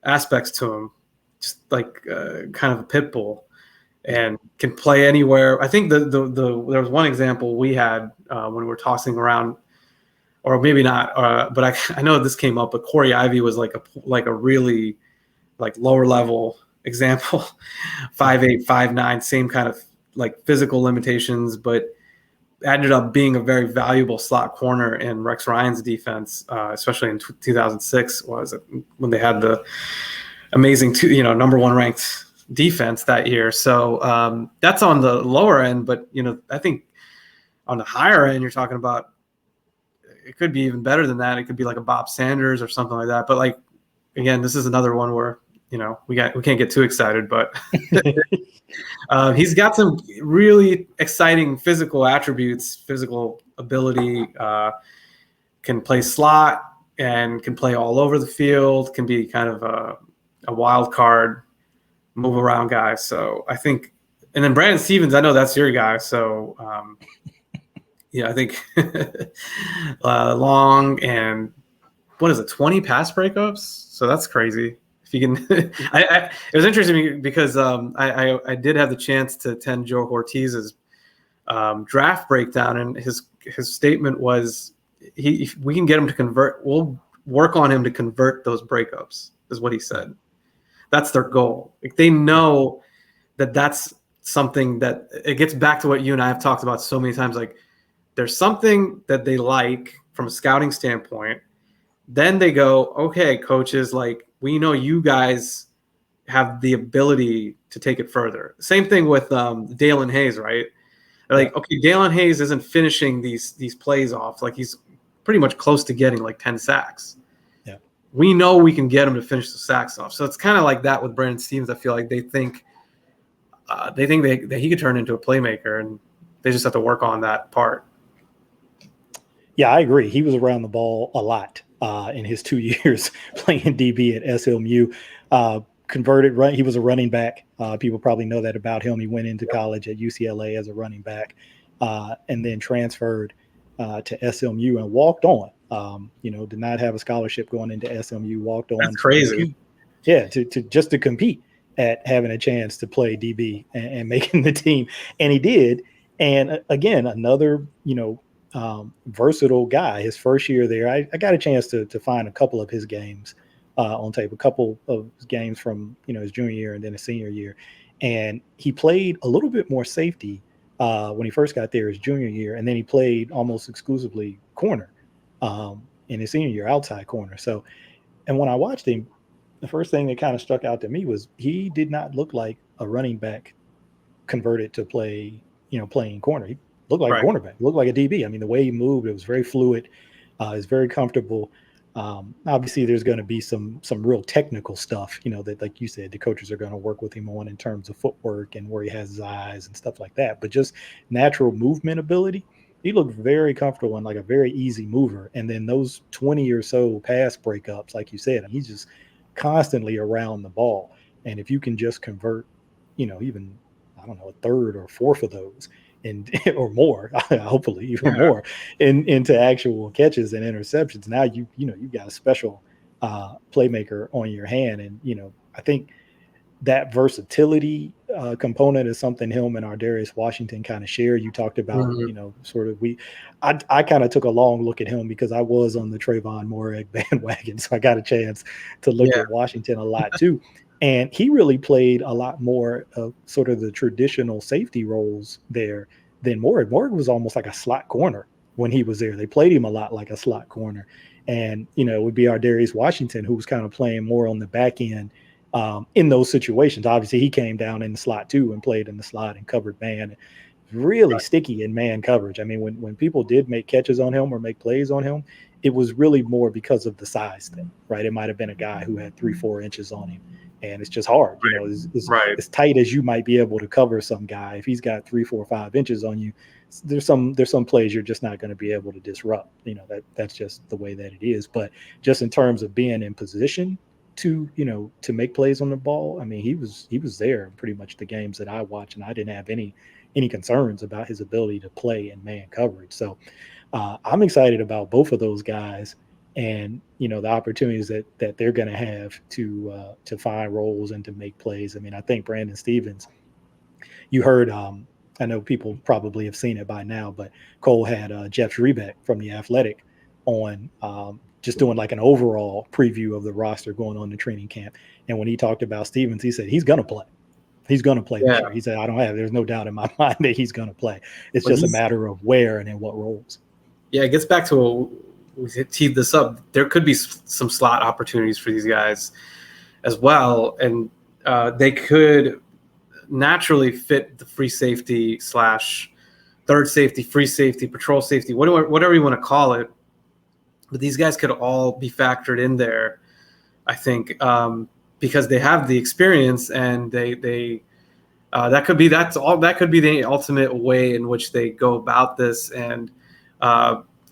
aspects to him, just like kind of a pit bull, and can play anywhere. I think there was one example we had when we were tossing around, or maybe not, but I know this came up, but Corey Ivy was like a really like lower level example, 5'8", 5'9", same kind of like physical limitations, but ended up being a very valuable slot corner in Rex Ryan's defense, especially in 2006 was when they had the amazing number one ranked defense that year. So that's on the lower end, but I think on the higher end, you're talking about, it could be even better than that. It could be like a Bob Sanders or something like that. But like, again, this is another one where, we can't get too excited, but he's got some really exciting physical attributes, physical ability, can play slot and can play all over the field, can be kind of a wild card, move around guy. So I think, and then Brandon Stevens, I know that's your guy. So I think long and what is it, 20 pass breakups? So that's crazy. If you can, it was interesting because I did have the chance to attend Joe Ortiz's draft breakdown, and his statement was, if we can get him to convert, we'll work on him to convert those breakups, is what he said. That's their goal. Like, they know that that's something that, it gets back to what you and I have talked about so many times. Like, there's something that they like from a scouting standpoint. Then they go, okay, coaches, like, we know you guys have the ability to take it further. Same thing with Dalen Hayes, right? Like, okay, Dalen Hayes isn't finishing these plays off. Like, he's pretty much close to getting like 10 sacks. Yeah. We know we can get him to finish the sacks off. So it's kind of like that with Brandon Stevens. I feel like they think that he could turn into a playmaker, and they just have to work on that part. Yeah, I agree. He was around the ball a lot in his 2 years playing DB at SMU. Converted run. He was a running back. People probably know that about him. He went into college at UCLA as a running back, and then transferred to SMU and walked on. Did not have a scholarship going into SMU. Walked on. That's crazy. To compete at having a chance to play DB and making the team, and he did. And again, another versatile guy. His first year there, I got a chance to find a couple of his games on tape, a couple of games from his junior year and then his senior year, and he played a little bit more safety when he first got there his junior year, and then he played almost exclusively corner in his senior year, outside corner. So, and when I watched him, the first thing that kind of struck out to me was he did not look like a running back converted to play, playing corner. He looked like a cornerback, looked like a DB. I mean, the way he moved, it was very fluid. It's very comfortable. Obviously, there's going to be some real technical stuff, that, like you said, the coaches are going to work with him on in terms of footwork and where he has his eyes and stuff like that. But just natural movement ability, he looked very comfortable and like a very easy mover. And then those 20 or so pass breakups, like you said, he's just constantly around the ball. And if you can just convert, even, I don't know, a third or fourth of those, and or more, hopefully even more, into actual catches and interceptions, now you've got a special playmaker on your hand. And I think that versatility component is something him and our Darius Washington kind of share. You talked about sort of I kind of took a long look at him because I was on the Tavon Young bandwagon, so I got a chance to look at Washington a lot too. And he really played a lot more of sort of the traditional safety roles there than Morgan. Morgan was almost like a slot corner when he was there. They played him a lot like a slot corner. And, it would be our Darius Washington who was kind of playing more on the back end in those situations. Obviously, he came down in the slot too and played in the slot and covered man. Really sticky in man coverage. I mean, when people did make catches on him or make plays on him, it was really more because of the size thing, right? It might have been a guy who had 3-4 inches on him. And it's just hard, as tight as you might be able to cover some guy. If he's got 3, 4, 5 inches on you, there's some plays you're just not going to be able to disrupt. That's just the way that it is. But just in terms of being in position to make plays on the ball, I mean, he was there in pretty much the games that I watched, and I didn't have any concerns about his ability to play in man coverage. So I'm excited about both of those guys. And the opportunities that they're going to have to find roles and to make plays. I mean, I think Brandon Stevens, you heard, I know people probably have seen it by now, but Cole had Jeff Schrebeck from The Athletic on just doing like an overall preview of the roster going on in training camp. And when he talked about Stevens, he said he's going to play. He's going to play this year. He said, there's no doubt in my mind that he's going to play. It's just a matter of where and in what roles. Yeah, it gets back to we teed this up. There could be some slot opportunities for these guys as well, and they could naturally fit the free safety / third safety, free safety, patrol safety, whatever you want to call it. But these guys could all be factored in there, I think, because they have the experience, and that could be the ultimate way in which they go about this. And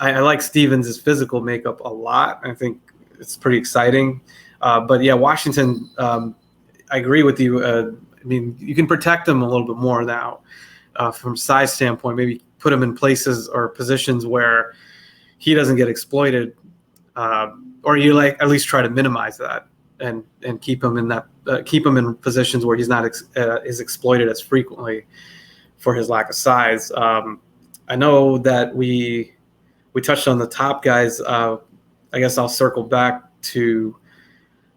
I like Stevens' physical makeup a lot. I think it's pretty exciting. But yeah, Washington, I agree with you. I mean, you can protect him a little bit more now from size standpoint, maybe put him in places or positions where he doesn't get exploited or you like at least try to minimize that and keep him in that keep him in positions where he's not is exploited as frequently for his lack of size. I know that we touched on the top guys. I guess I'll circle back to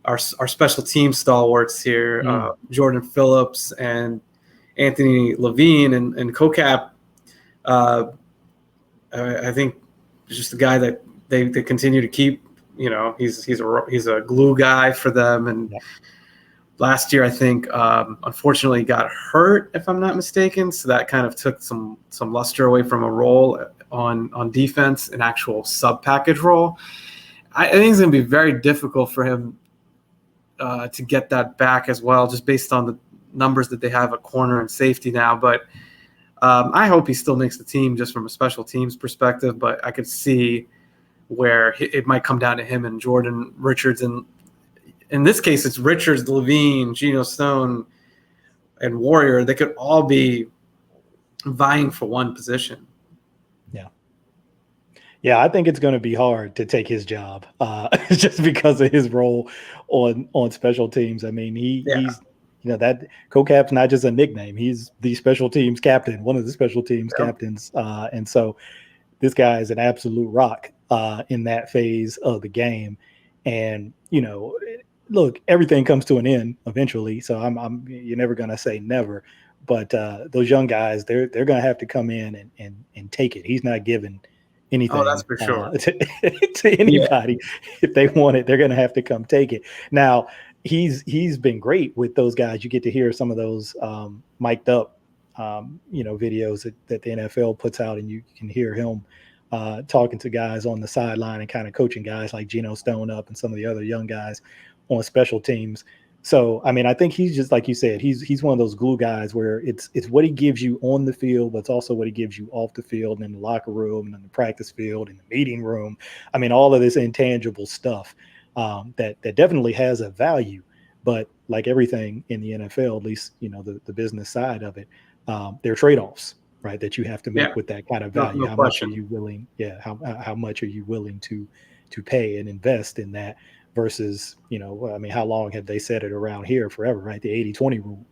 our special team stalwarts here, Jordan Phillips and Anthony Levine and CoCap. I think just a guy that they continue to keep. You know, he's a glue guy for them. And last year, I think, unfortunately, got hurt, if I'm not mistaken. So that kind of took some luster away from a role on defense, an actual sub package role. I think it's going to be very difficult for him to get that back as well, just based on the numbers that they have at corner and safety now. But I hope he still makes the team just from a special teams perspective. But I could see where it might come down to him and Jordan Richards. And in this case, it's Richards, Levine, Geno Stone, and Warrior. They could all be vying for one position. Yeah, I think it's going to be hard to take his job just because of his role on special teams. I mean, he's that CoCap's not just a nickname; he's the special teams captain, one of the special teams captains, and so this guy is an absolute rock in that phase of the game. And look, everything comes to an end eventually. So you're never going to say never, but those young guys, they're going to have to come in and take it. He's not giving anything that's for sure. to anybody. If they want it, they're going to have to come take it. Now he's been great with those guys. You get to hear some of those mic'd up videos that the NFL puts out, and you can hear him talking to guys on the sideline and kind of coaching guys like Geno Stone up and some of the other young guys on special teams. So, I mean, I think he's just like you said, he's one of those glue guys where it's what he gives you on the field, but it's also what he gives you off the field and in the locker room and in the practice field and the meeting room. I mean, all of this intangible stuff that definitely has a value. But like everything in the NFL, at least, the business side of it, there are trade-offs, right, that you have to make with that kind of value. How much are you willing? How much are you willing to pay and invest in that? Versus, how long have they said it around here? Forever, right? The 80-20 rule.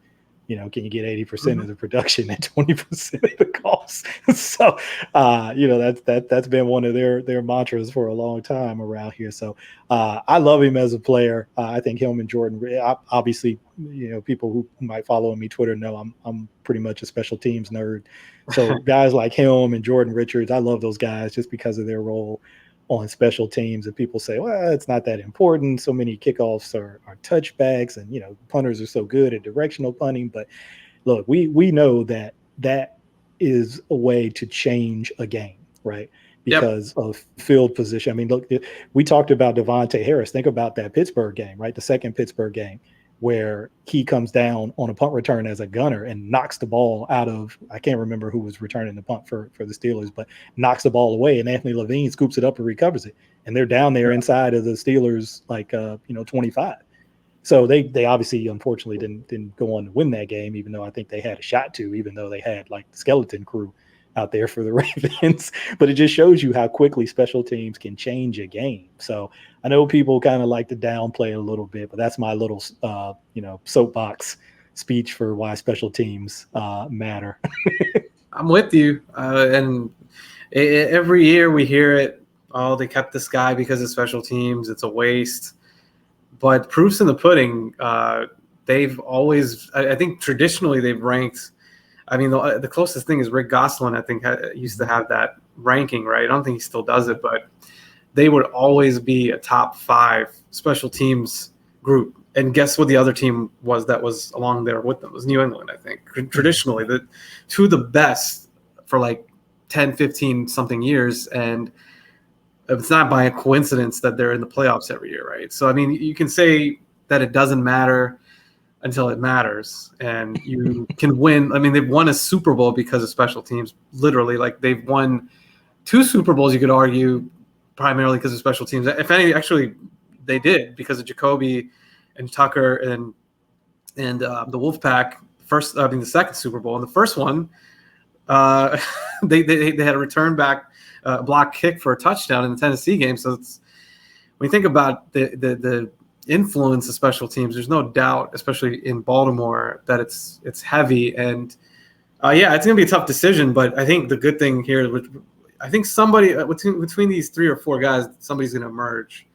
Can you get 80% of the production at 20% of the cost? So, that's been one of their mantras for a long time around here. So, I love him as a player. I think him and Jordan, obviously, people who might follow me Twitter know I'm pretty much a special teams nerd. So, guys like him and Jordan Richards, I love those guys just because of their role on special teams. And people say, well, it's not that important. So many kickoffs are touchbacks, and punters are so good at directional punting. But look, we know that is a way to change a game, right? Because of field position. I mean, look, we talked about Devontae Harris. Think about that Pittsburgh game, right? The second Pittsburgh game, where he comes down on a punt return as a gunner and knocks the ball out of, I can't remember who was returning the punt for the Steelers, but knocks the ball away, and Anthony Levine scoops it up and recovers it. And they're down there inside of the Steelers, 25. So they obviously, unfortunately, didn't go on to win that game, even though I think they had a shot to, even though they had the skeleton crew out there for the Ravens. But it just shows you how quickly special teams can change a game. So I know people kind of like to downplay a little bit, but that's my little, soapbox speech for why special teams matter. I'm with you. And every year we hear it. Oh, they kept this guy because of special teams. It's a waste. But proof's in the pudding. They've always, I think traditionally they've ranked, I mean, the closest thing is Rick Gosselin, I think, used to have that ranking, right? I don't think he still does it, but they would always be a top 5 special teams group. And guess what the other team was that was along there with them? It was New England, I think. Traditionally, the two of the best for 10, 15 something years. And it's not by a coincidence that they're in the playoffs every year, right? So, I mean, you can say that it doesn't matter until it matters, and you can win. I mean, they've won a Super Bowl because of special teams, literally. They've won 2 Super Bowls, you could argue, primarily because of special teams. If any, actually, they did because of Jacoby and Tucker and the Wolfpack. The second Super Bowl. And the first one, they had a return back block kick for a touchdown in the Tennessee game. So when you think about the influence of special teams, there's no doubt, especially in Baltimore, that it's heavy. And yeah, it's going to be a tough decision. But I think the good thing here, which I think somebody between these 3 or 4 guys, somebody's going to emerge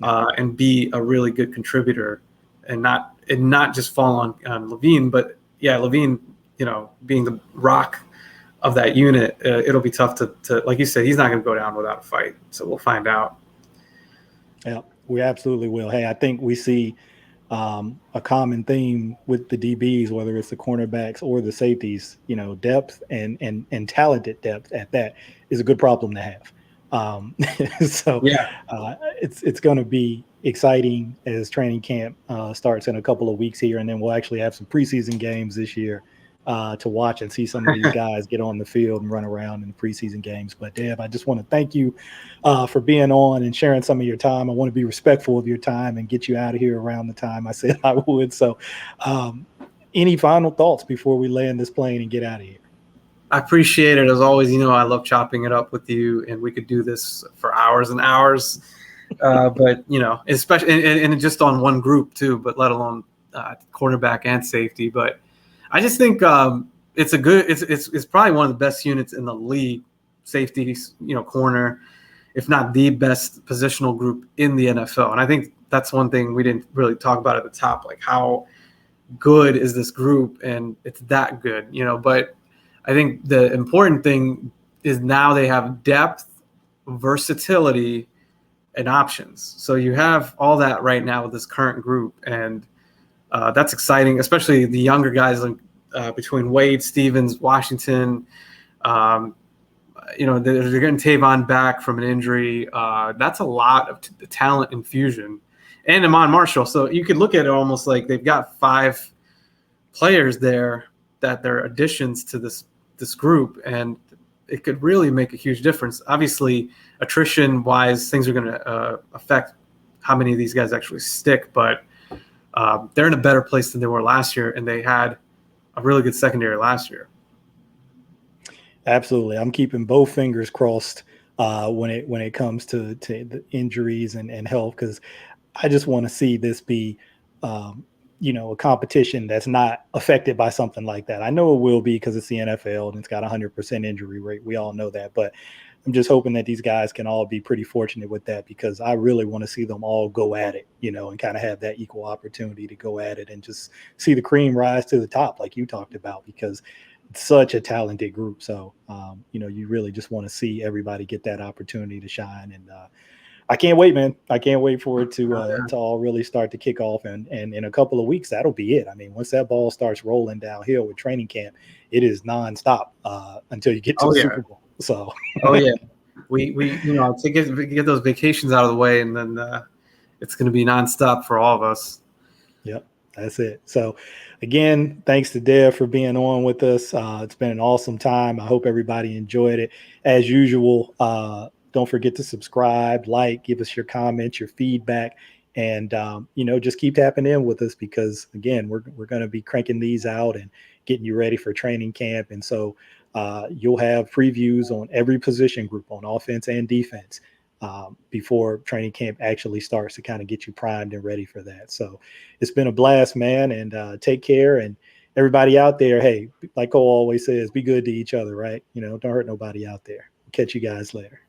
and be a really good contributor, and not just fall on Levine, but yeah, Levine, being the rock of that unit, it'll be tough to like you said, he's not going to go down without a fight. So we'll find out. Yeah, we absolutely will. Hey, I think we see a common theme with the DBs, whether it's the cornerbacks or the safeties. Depth and talented depth at that is a good problem to have. So Yeah, it's going to be exciting as training camp starts in a couple of weeks here, and then we'll actually have some preseason games this year to watch and see some of these guys get on the field and run around in the preseason games. But Dev, I just want to thank you for being on and sharing some of your time. I want to be respectful of your time and get you out of here around the time I said I would. So any final thoughts before we land this plane and get out of here? I appreciate it as always. I love chopping it up with you, and we could do this for hours and hours. But especially and just on one group too, but let alone cornerback and safety. But I just think it's a good. It's probably one of the best units in the league. Safety, corner, if not the best positional group in the NFL. And I think that's one thing we didn't really talk about at the top, like how good is this group, and it's that good, But I think the important thing is now they have depth, versatility, and options. So you have all that right now with this current group, and that's exciting, especially the younger guys between Wade, Stevens, Washington. They're getting Tavon back from an injury. That's a lot of talent infusion, and Amon Marshall. So you could look at it almost like they've got 5 players there that they're additions to this group, and it could really make a huge difference. Obviously, attrition-wise, things are going to affect how many of these guys actually stick, but they're in a better place than they were last year, and they had a really good secondary last year. Absolutely. I'm keeping both fingers crossed when it comes to the injuries and health, because I just want to see this be a competition that's not affected by something like that. I know it will be because it's the NFL and it's got 100% injury rate. We all know that, but I'm just hoping that these guys can all be pretty fortunate with that, because I really want to see them all go at it, and kind of have that equal opportunity to go at it and just see the cream rise to the top, like you talked about, because it's such a talented group. So, you really just want to see everybody get that opportunity to shine. And I can't wait, man. I can't wait for it to all really start to kick off. And in a couple of weeks, that'll be it. I mean, once that ball starts rolling downhill with training camp, it is nonstop until you get to the Super Bowl. So, yeah, we to get those vacations out of the way, and then it's going to be nonstop for all of us. Yep, that's it. So, again, thanks to Dev for being on with us. It's been an awesome time. I hope everybody enjoyed it. As usual, don't forget to subscribe, give us your comments, your feedback, and just keep tapping in with us, because again, we're going to be cranking these out and getting you ready for training camp. And so you'll have previews on every position group on offense and defense before training camp actually starts, to kind of get you primed and ready for that. So it's been a blast, man, and take care. And everybody out there, hey, like Cole always says, be good to each other, right? Don't hurt nobody out there. Catch you guys later.